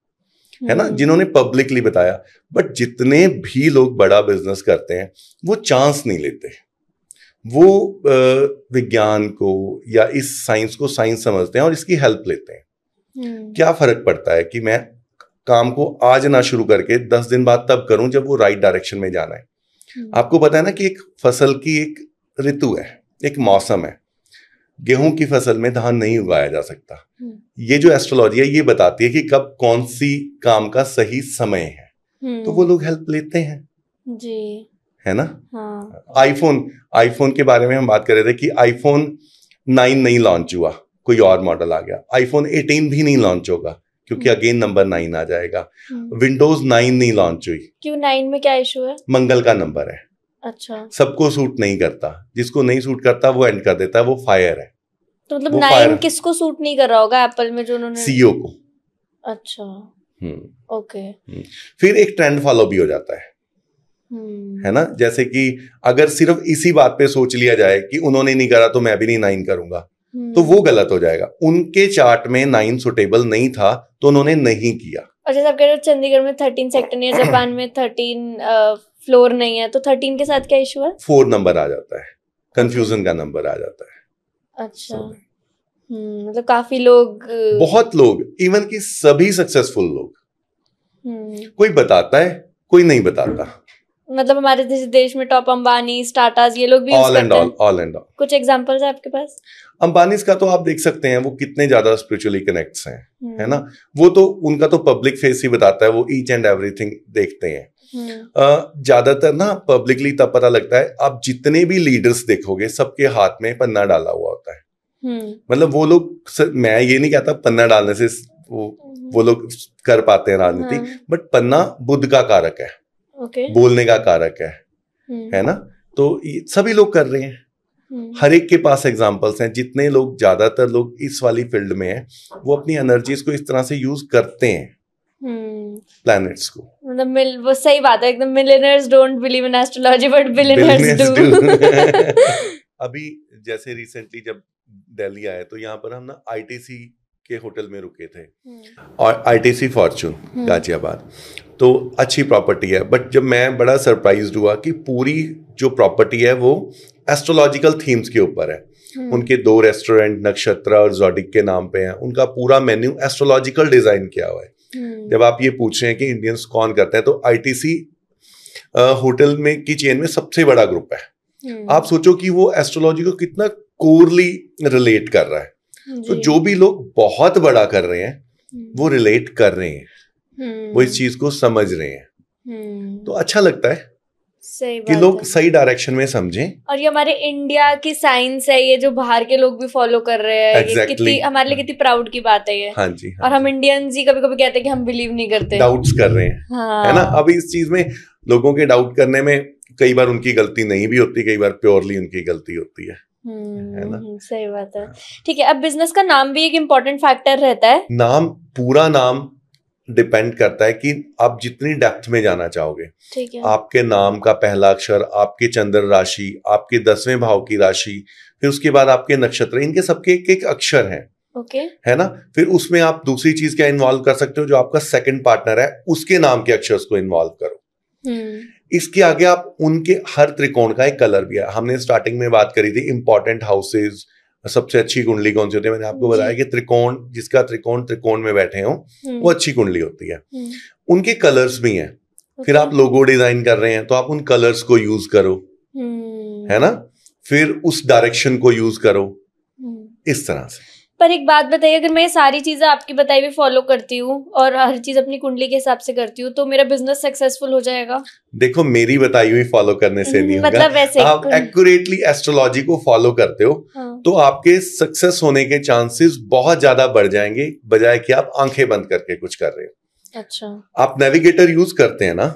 है ना, जिन्होंने पब्लिकली बताया। बट जितने भी लोग बड़ा बिजनेस करते हैं वो चांस नहीं लेते, वो विज्ञान को या इस साइंस को साइंस समझते हैं और इसकी हेल्प लेते हैं। क्या फर्क पड़ता है कि मैं काम को आज ना शुरू करके 10 दिन बाद तब करूं जब वो राइट डायरेक्शन में जाना है। आपको पता है ना कि एक फसल की एक ऋतु है, एक मौसम है। गेहूं की फसल में धान नहीं उगाया जा सकता। ये जो एस्ट्रोलॉजी है ये बताती है कि कब कौन सी काम का सही समय है, तो वो लोग हेल्प लेते हैं जी, है ना। हाँ। आईफोन के बारे में हम बात कर रहे थे कि आईफोन 9 नहीं लॉन्च हुआ, कोई और मॉडल आ गया। आईफोन 18 भी नहीं लॉन्च होगा क्योंकि अगेन नंबर 9 आ जाएगा। विंडोज 9 नहीं लॉन्च हुई। क्यों? 9 में क्या इशू है? मंगल का नंबर है। अच्छा, सबको सूट नहीं करता, जिसको नहीं सूट करता वो एंड कर देता है, वो फायर है। तो मतलब 9 किसको सूट नहीं कर रहा होगा? एप्पल में जो उन्होंने सीईओ को। अच्छा, ओके। फिर एक ट्रेंड फॉलो भी हो जाता है ना। जैसे कि अगर सिर्फ इसी बात पे सोच लिया जाए कि उन्होंने नहीं करा तो मैं भी नहीं 9 करूंगा, तो वो गलत हो जाएगा। उनके चार्ट में 9 सुटेबल नहीं था तो उन्होंने नहीं किया। और जैसे आप कह रहे हो चंडीगढ़ में 13 सेक्टर नहीं है, जापान में 13 फ्लोर नहीं है, तो 13 के साथ क्या इशू है? 4 नंबर आ जाता है, कंफ्यूजन का नंबर आ जाता है। अच्छा, मतलब काफी लोग, बहुत लोग, इवन कि सभी सक्सेसफुल लोग, कोई बताता है कोई नहीं बताता। मतलब हमारे देश में टॉप अंबानी, टाटास, ये लोग भी यूज करते हैं। All and all. कुछ एग्जांपल्स है आपके पास? अंबानीज का तो आप देख सकते हैं वो कितने ज्यादा स्पिरिचुअली कनेक्ट्स हैं, है ना। वो तो उनका तो पब्लिक फेस ही बताता है, वो ईच एंड एवरीथिंग देखते हैं। ज्यादातर ना पब्लिकली तब पता लगता है, आप जितने भी लीडर्स देखोगे सबके हाथ में पन्ना डाला हुआ होता है। मतलब वो लोग, मैं ये नहीं कहता पन्ना डालने से वो लोग कर पाते हैं राजनीति, बट पन्ना बुद्ध का कारक है, बोलने का कारक है ना। तो सभी लोग कर रहे हैं, हर एक के पास एग्जांपल्स हैं। जितने लोग, ज्यादातर लोग इस वाली फील्ड में हैं, वो अपनी एनर्जीज को इस तरह से यूज करते हैं, प्लैनेट्स को। मतलब वो सही बात है एकदम, millionaires don't believe in astrology but billionaires do. अभी जैसे रिसेंटली जब दिल्ली आए तो यहाँ पर हम ना आईटीसी के होटल में रुके थे, और आईटीसी फॉर्चून गाजियाबाद, तो अच्छी प्रॉपर्टी है। बट जब मैं बड़ा सरप्राइज्ड हुआ कि पूरी जो प्रॉपर्टी है वो एस्ट्रोलॉजिकल थीम्स के ऊपर है। उनके 2 रेस्टोरेंट नक्षत्र और ज़ोडिक के नाम पे हैं, उनका पूरा मेन्यू एस्ट्रोलॉजिकल डिजाइन किया हुआ है। जब आप ये पूछ रहे हैं कि इंडियंस कौन करते हैं, तो आईटीसी होटल में की चेन में सबसे बड़ा ग्रुप है। आप सोचो कि वो एस्ट्रोलॉजी को कितना कोरली रिलेट कर रहा है। तो जो भी लोग बहुत बड़ा कर रहे हैं वो रिलेट कर रहे हैं, वो इस चीज को समझ रहे हैं, तो अच्छा लगता है कि लोग सही डायरेक्शन में समझें। और ये हमारे इंडिया की साइंस है, ये जो बाहर के लोग भी फॉलो कर रहे हैं, कितनी हमारे लिए कितनी प्राउड की बात है ये। हाँ जी, और हम इंडियंस ही कभी कभी कहते हैं कि हम बिलीव नहीं करते, डाउट्स कर रहे हैं, है ना। अब इस चीज में लोगों के डाउट करने में कई बार उनकी गलती नहीं भी होती, कई बार प्योरली उनकी गलती होती है ना। सही बात है। ठीक है, अब बिजनेस का नाम भी एक इम्पोर्टेंट फैक्टर रहता है। नाम, पूरा नाम डिपेंड करता है कि आप जितनी डेप्थ में जाना चाहोगे। ठीक है। आपके नाम का पहला अक्षर, आपके चंद्र राशि, आपके 10वें भाव की राशि, फिर उसके बाद आपके नक्षत्र, इनके सबके एक एक अक्षर हैं, है ना। फिर उसमें आप दूसरी चीज क्या इन्वॉल्व कर सकते हो, जो आपका सेकंड पार्टनर है उसके नाम के अक्षर को इन्वॉल्व करो। इसके आगे आप उनके हर त्रिकोण का एक कलर भी है। हमने स्टार्टिंग में बात करी थी इंपॉर्टेंट हाउसेज, सबसे अच्छी कुंडली कौन सी होती है। मैंने आपको बताया कि त्रिकोण, जिसका त्रिकोण में बैठे हो वो अच्छी कुंडली होती है। उनके कलर्स भी हैं। फिर आप लोगो डिजाइन कर रहे हैं तो आप उन कलर्स को यूज करो, है ना। फिर उस डायरेक्शन को यूज करो, इस तरह से। पर एक बात बताइए, अगर मैं ये सारी चीजें आपकी बताई हुई फॉलो करती हूँ और हर चीज अपनी कुंडली के हिसाब से करती हूँ, तो मेरा बिजनेस सक्सेसफुल हो जाएगा? देखो, मेरी बताई हुई फॉलो करने से नहीं होगा। मतलब वैसे आप एक्यूरेटली एस्ट्रोलॉजी को फॉलो करते हो, हाँ। तो आपके सक्सेस होने के चांसेस बहुत ज्यादा बढ़ जाएंगे, बजाय कि आप आंखें बंद करके कुछ कर रहे हो। अच्छा, आप नेविगेटर यूज करते हैं ना,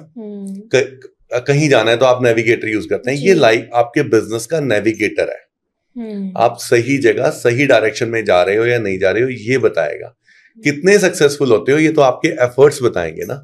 कहीं जाना है तो आप नेविगेटर यूज करते हैं, ये लाइफ आपके बिजनेस का नेविगेटर है। आप सही जगह सही डायरेक्शन में जा रहे हो या नहीं जा रहे हो, ये बताएगा। कितने सक्सेसफुल होते हो, ये तो आपके एफर्ट्स बताएंगे ना।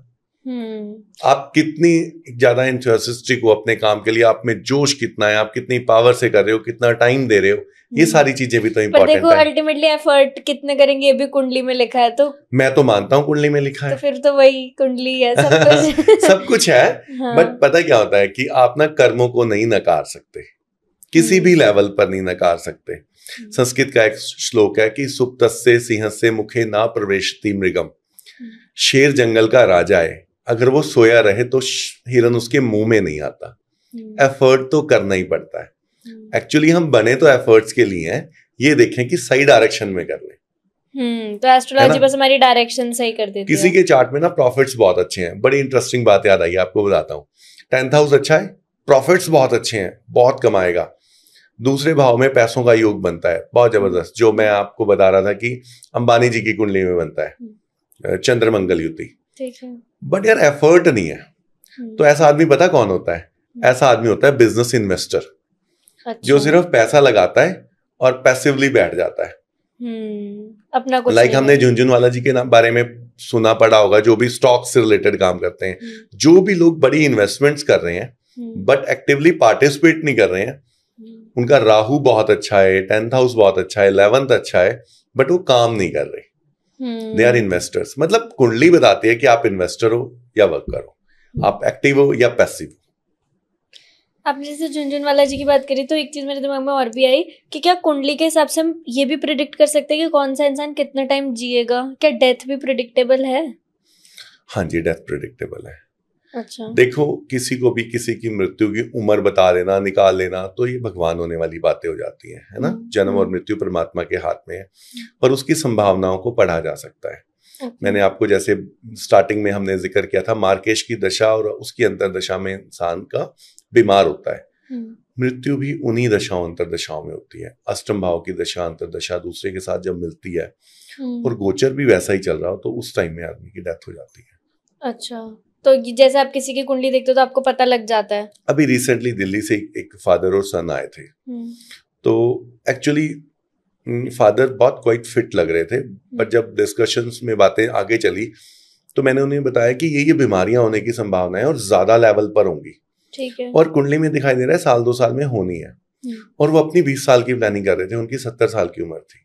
आप कितनी ज्यादा इंथुसियास्टिक हो अपने काम के लिए, आप में जोश कितना है, आप कितनी पावर से कर रहे हो, कितना टाइम दे रहे हो, ये सारी चीजें भी तो इम्पोर्टेंट है। अल्टीमेटली एफर्ट कितने करेंगे ये भी कुंडली में लिखा है, तो मैं तो मानता हूँ कुंडली में लिखा है, तो फिर तो वही कुंडली है, सब कुछ सब कुछ है। बट पता क्या होता है कि आप ना कर्मों को नहीं नकार सकते, किसी भी लेवल पर नहीं नकार सकते। संस्कृत का एक श्लोक है कि सुप्तस्य सिंहस्य मुखे ना प्रवेशति मृगम। शेर जंगल का राजा है, अगर वो सोया रहे तो हिरन उसके मुंह में नहीं आता। एफर्ट तो करना ही पड़ता है। एक्चुअली हम बने तो एफर्ट्स के लिए हैं, ये देखें कि सही डायरेक्शन में कर ले। तो एस्ट्रोलॉजी बस हमारी डायरेक्शन सही कर देती है। किसी के चार्ट में ना प्रॉफिट्स बहुत अच्छे हैं, बड़ी इंटरेस्टिंग बात याद आई, आपको बताता हूँ। 10th हाउस अच्छा है, प्रॉफिट्स बहुत अच्छे हैं, बहुत कमाएगा। दूसरे भाव में पैसों का योग बनता है बहुत जबरदस्त, जो मैं आपको बता रहा था कि अंबानी जी की कुंडली में बनता है, चंद्रमंगल युति। बट यार एफर्ट नहीं है, तो ऐसा आदमी पता कौन होता है? ऐसा आदमी होता है बिजनेस इन्वेस्टर। अच्छा। जो सिर्फ पैसा लगाता है और पैसिवली बैठ जाता है, अपना कुछ लाइक हमने झुनझुनवाला जी के बारे में सुना पड़ा होगा, जो भी स्टॉक से रिलेटेड काम करते हैं। जो भी लोग बड़ी इन्वेस्टमेंट्स कर रहे हैं बट एक्टिवली पार्टिसिपेट नहीं कर रहे हैं, उनका राहु बहुत अच्छा है, 10th हाउस बहुत अच्छा है, 11th अच्छा है, बट वो काम नहीं कर रहे। They are investors. मतलब कुंडली बताती है कि आप इन्वेस्टर हो या वर्कर हो, आप एक्टिव हो या पैसिव हो। आपने जैसे झुनझुनवाला जी की बात करी, तो एक चीज मेरे दिमाग में और भी आई कि क्या कुंडली के हिसाब से हम ये भी प्रिडिक्ट कर सकते हैं कि कौन सा इंसान कितना टाइम जिएगा? क्या डेथ भी प्रिडिक्टेबल है? हाँ जी, डेथ प्रिडिक्टेबल है। अच्छा। देखो, किसी को भी किसी की मृत्यु की उम्र बता देना, निकाल लेना, तो ये भगवान होने वाली बातें हो जाती हैं, है ना। जन्म और मृत्यु परमात्मा के हाथ में है, पर उसकी संभावनाओं को पढ़ा जा सकता है। मैंने आपको जैसे स्टार्टिंग में हमने जिक्र किया था, मार्केश की दशा और उसकी अंतरदशा में इंसान का बीमार होता है। मृत्यु भी उन्हीं दशाओं अंतरदशाओं में होती है। अष्टम भाव की दशा अंतरदशा दूसरे के साथ जब मिलती है और गोचर भी वैसा ही चल रहा हो, तो उस टाइम में आदमी की डेथ हो जाती है। अच्छा, तो जैसे आप किसी की कुंडली देखते हो तो आपको पता लग जाता है? अभी रिसेंटली दिल्ली से एक फादर और सन आए थे, तो एक्चुअली फादर बहुत क्वाइट फिट लग रहे थे, बट जब डिस्कशंस में बातें आगे चली तो मैंने उन्हें बताया कि ये बीमारियां होने की संभावना है और ज्यादा लेवल पर होंगी। ठीक है। और कुंडली में दिखाई दे रहा है 1-2 साल में होनी है, और वो अपनी 20 साल की प्लानिंग कर रहे थे, उनकी 70 साल की उम्र थी।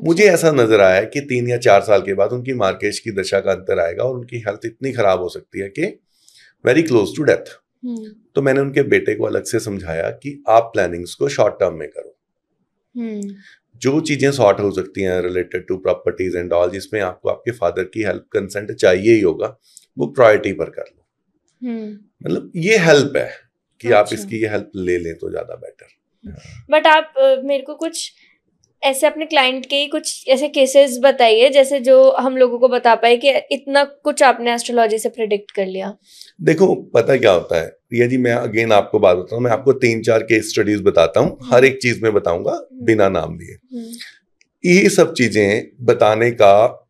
मुझे ऐसा नजर आया कि 3 या 4 साल के बाद उनकी मार्केश की दशा का अंतर आएगा और उनकी हेल्थ इतनी खराब हो सकती है कि वेरी क्लोज टू डेथ। तो मैंने उनके बेटे को अलग से समझाया कि आप प्लानिंग्स को शॉर्ट टर्म में करो। जो चीजें सॉर्ट हो सकती हैं related to properties and all, जिसमें आपको आपके फादर की हेल्प कंसेंट चाहिए ही होगा, वो प्रायोरिटी पर कर लो। मतलब ये हेल्प है कि आप इसकी ये हेल्प ले लें तो ज्यादा बेटर। बट आप मेरे को कुछ ऐसे अपने क्लाइंट के ही कुछ ऐसे केसेस बताइए, जैसे जो हम लोगों को बता पाए कि इतना कुछ आपने एस्ट्रोलॉजी से प्रेडिक्ट कर लिया। देखो, पता क्या होता है रिया जी, मैं अगेन आपको बात बताता हूँ, मैं आपको 3-4 केस स्टडीज बताता हूँ, हर एक चीज में बताऊंगा बिना नाम लिए। ये सब चीजें बताने का,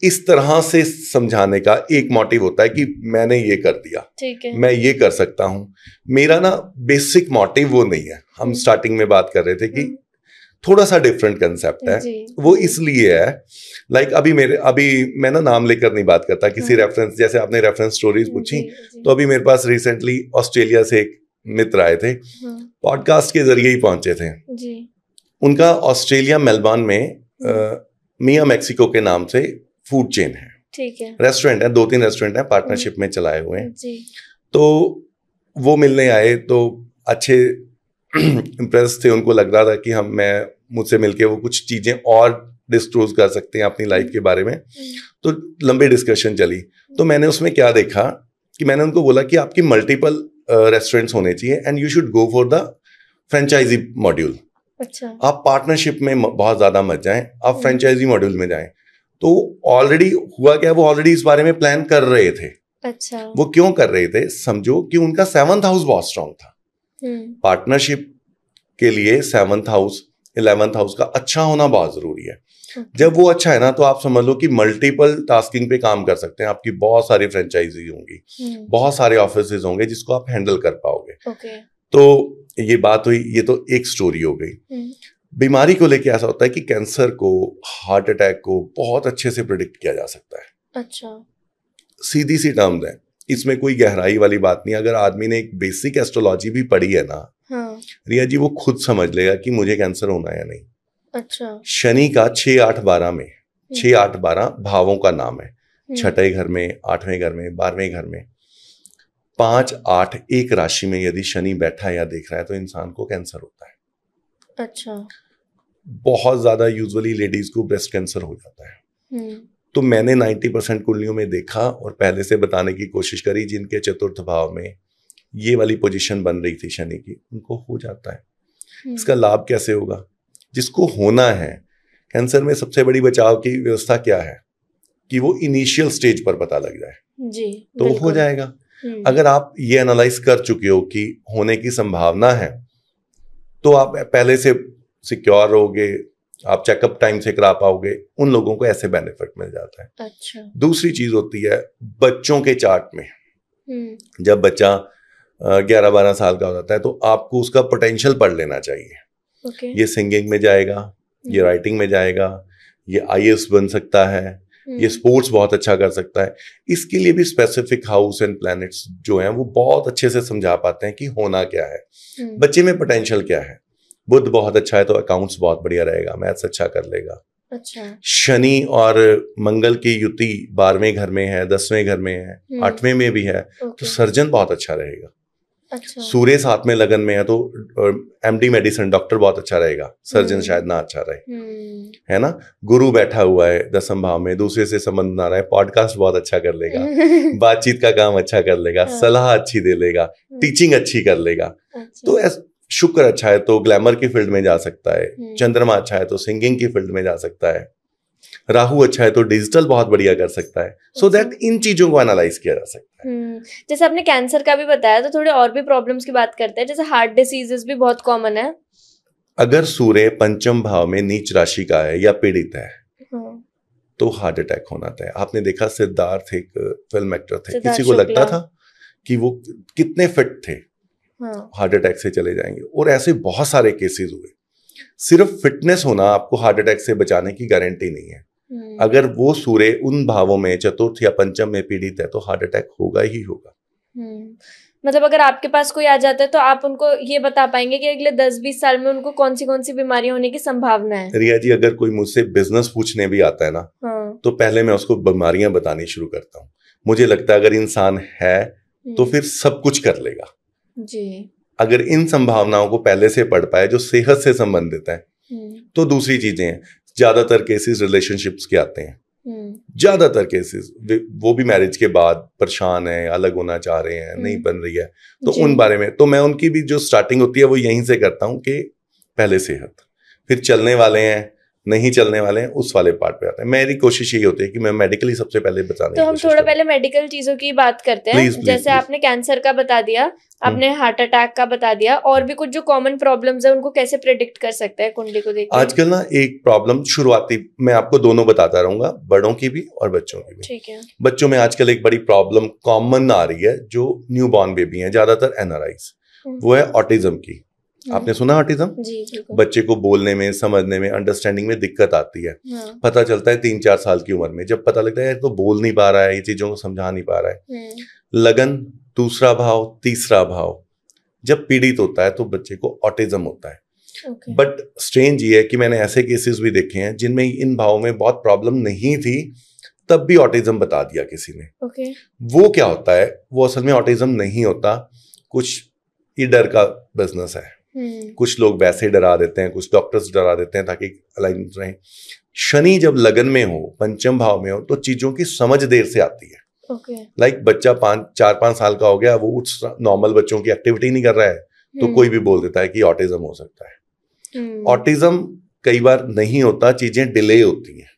इस तरह से समझाने का एक मोटिव होता है कि मैंने ये कर दिया, ठीक है, मैं ये कर सकता हूँ। मेरा ना बेसिक मोटिव वो नहीं है। हम स्टार्टिंग में बात कर रहे थे कि थोड़ा सा डिफरेंट कंसेप्ट है, वो इसलिए है लाइक अभी मैं ना नाम लेकर नहीं बात करता, किसी रेफरेंस, जैसे आपने रेफरेंस स्टोरीज पूछी, तो अभी मेरे पास रिसेंटली ऑस्ट्रेलिया से एक मित्र आए थे, पॉडकास्ट के जरिए ही पहुंचे थे जी। उनका ऑस्ट्रेलिया मेलबर्न में मिया मैक्सिको के नाम से फूड चेन है, ठीक है, रेस्टोरेंट है, 2-3 रेस्टोरेंट है, पार्टनरशिप में चलाए हुए हैं जी। तो वो मिलने आए तो अच्छे इम्प्रेस थे, उनको लग रहा था कि मुझसे मिलके वो कुछ चीजें और डिस्क्लोज कर सकते हैं अपनी लाइफ के बारे में। तो लंबी डिस्कशन चली, तो मैंने उसमें क्या देखा कि मैंने उनको बोला कि आपकी मल्टीपल रेस्टोरेंट्स होने चाहिए and you should go for the franchise module. अच्छा। आप पार्टनरशिप में बहुत ज्यादा मत जाएं, आप फ्रेंचाइजी मॉड्यूल में जाएं। तो ऑलरेडी हुआ क्या, वो ऑलरेडी इस बारे में प्लान कर रहे थे। अच्छा। वो क्यों कर रहे थे, समझो कि उनका 7th हाउस बहुत स्ट्रांग था। पार्टनरशिप के लिए 7th हाउस 11th हाउस का अच्छा होना बहुत जरूरी है। जब वो अच्छा है ना, तो आप समझ लो कि मल्टीपल टास्किंग पे काम कर सकते हैं। आपकी बहुत सारी फ्रेंचाइजी होंगी, बहुत सारे ऑफिसेज होंगे जिसको आप हैंडल कर पाओगे। तो ये बात हुई, ये तो एक स्टोरी हो गई। बीमारी को लेके ऐसा होता है कि कैंसर को, हार्ट अटैक को बहुत अच्छे से प्रिडिक्ट किया जा सकता है। अच्छा। सीधी सी टर्म्स है, इसमें कोई गहराई वाली बात नहीं। अगर आदमी ने एक बेसिक एस्ट्रोलॉजी भी पढ़ी है ना, हाँ। रिया जी, वो खुद समझ लेगा कि मुझे कैंसर होना है या नहीं। अच्छा। शनि का 6, 8, 12 में 6, 8, 12 भावों का नाम है। छठे घर में, 8वें घर में, 12वें घर में, 5, 8 एक राशि में यदि शनि बैठा या देख रहा है तो इंसान को कैंसर होता है। अच्छा। बहुत ज्यादा यूजुअली लेडीज को ब्रेस्ट कैंसर हो जाता है। तो मैंने 90% कुंडलियों में देखा और पहले से बताने की कोशिश करी, जिनके चतुर्थ भाव में ये वाली पोजीशन बन रही थी शनि की, उनको हो जाता है। इसका लाभ कैसे होगा? जिसको होना है, कैंसर में सबसे बड़ी बचाव की व्यवस्था क्या है कि वो इनिशियल स्टेज पर पता लग जाए जी, तो हो जाएगा। अगर आप ये एनालाइज कर चुके हो कि होने की संभावना है, तो आप पहले से सिक्योर रहोगे, आप चेकअप टाइम से करा पाओगे। उन लोगों को ऐसे बेनिफिट मिल जाता है। अच्छा। दूसरी चीज होती है बच्चों के चार्ट में, जब बच्चा 11-12 साल का हो जाता है तो आपको उसका पोटेंशियल पढ़ लेना चाहिए। ये सिंगिंग में जाएगा, ये राइटिंग में जाएगा, ये IAS बन सकता है, ये स्पोर्ट्स बहुत अच्छा कर सकता है। इसके लिए भी स्पेसिफिक हाउस एंड प्लैनेट्स जो हैं वो बहुत अच्छे से समझा पाते हैं कि होना क्या है, बच्चे में पोटेंशियल क्या है। बुध बहुत अच्छा है तो अकाउंट्स बहुत बढ़िया रहेगा, मैथ्स अच्छा कर लेगा। अच्छा। शनि और मंगल की युति 12वें घर में है, 10वें घर में है, 8वें में भी है, तो सर्जन बहुत अच्छा रहेगा। अच्छा। सूर्य 7 में लगन में है तो MD मेडिसिन डॉक्टर बहुत अच्छा रहेगा, सर्जन शायद ना अच्छा रहे, है ना। गुरु बैठा हुआ है 10वें भाव में, दूसरे से संबंध बना रहा है, पॉडकास्ट बहुत अच्छा कर लेगा, बातचीत का काम अच्छा कर लेगा, सलाह अच्छी दे लेगा, टीचिंग अच्छी कर लेगा। तो शुक्र अच्छा है तो ग्लैमर की फील्ड में जा सकता है, चंद्रमा अच्छा है तो सिंगिंग की फील्ड में जा सकता है, राहु अच्छा है तो डिजिटल बहुत बढ़िया कर सकता है। सो दैट इन चीजों को एनालाइज किया जा सकता है। जैसे आपने कैंसर का भी बताया, तो थोड़े और भी प्रॉब्लम्स की बात करते हैं। जैसे हार्ट डिसीजेस भी बहुत कॉमन है। अगर सूर्य 5वें भाव में नीच राशि का है या पीड़ित है, तो हार्ट अटैक होना था। आपने देखा सिद्धार्थ एक फिल्म एक्टर थे, किसी को लगता था कि वो कितने फिट थे, हार्ट अटैक से चले जाएंगे। और ऐसे बहुत सारे केसेस हुए। सिर्फ फिटनेस होना आपको हार्ट अटैक से बचाने की गारंटी नहीं है। अगर वो सूर्य उन भावों में चतुर्थ या पंचम में पीड़ित है तो हार्ट अटैक होगा ही होगा। मतलब अगर आपके पास कोई आ जाता है तो आप उनको ये बता पाएंगे कि अगले 10-20 साल में उनको कौन सी बीमारी होने की संभावना है? रिया जी, अगर कोई मुझसे बिजनेस पूछने भी आता है ना, तो पहले मैं उसको बीमारियां बतानी शुरू करता हूँ। मुझे लगता है अगर इंसान है तो फिर सब कुछ कर लेगा जी। अगर इन संभावनाओं को पहले से पढ़ पाए जो सेहत से संबंधित है। तो दूसरी चीजें हैं, ज्यादातर केसेस रिलेशनशिप्स के आते हैं, ज्यादातर केसेस वो भी मैरिज के बाद परेशान है, अलग होना चाह रहे हैं, नहीं बन रही है, तो उन बारे में तो मैं उनकी भी जो स्टार्टिंग होती है वो यहीं से करता हूँ कि पहले सेहत, फिर चलने वाले हैं, नहीं चलने वाले हैं, उस वाले पार्ट पे आते हैं। मेरी कोशिश यही होती है कि मैं मेडिकली सबसे पहले बताने तो हम थोड़ा पहले मेडिकल चीजों की बात करते हैं। जैसे आपने कैंसर का बता दिया, आपने हार्ट अटैक का बता दिया, और भी कुछ जो कॉमन प्रॉब्लम्स है उनको कैसे प्रेडिक्ट कर सकते हैं कुंडली को देखकर? आजकल ना एक प्रॉब्लम शुरुआती, मैं आपको दोनों बताता रहूंगा, बड़ों की भी और बच्चों की भी। ठीक है। बच्चों में आजकल एक बड़ी प्रॉब्लम कॉमन आ रही है, जो न्यू बॉर्न बेबी है, ज्यादातर NRIs, वो है ऑटिज्म की। आपने सुना ऑटिज्म? जी, बच्चे को बोलने में, समझने में, अंडरस्टैंडिंग में दिक्कत आती है। पता चलता है 3-4 साल की उम्र में, जब पता लगता है तो बोल नहीं पा रहा है, ये चीजों को समझा नहीं पा रहा है। लगन, दूसरा भाव, तीसरा भाव जब पीड़ित होता है तो बच्चे को ऑटिज्म होता है। बट स्ट्रेंज ये है कि मैंने ऐसे केसेस भी देखे हैं जिनमें इन भावों में बहुत प्रॉब्लम नहीं थी, तब भी ऑटिज्म बता दिया किसी ने। वो क्या होता है? वो असल में ऑटिज्म नहीं होता, कुछ ये डर का बिजनेस है। कुछ लोग वैसे डरा देते हैं, कुछ डॉक्टर्स डरा देते हैं ताकि अलाइन रहे। शनि जब लगन में हो, पंचम भाव में हो, तो चीजों की समझ देर से आती है। लाइक बच्चा 4-5 साल का हो गया, वो नॉर्मल बच्चों की एक्टिविटी नहीं कर रहा है, तो कोई भी बोल देता है कि ऑटिज्म हो सकता है। ऑटिज्म कई बार नहीं होता, चीजें डिले होती हैं।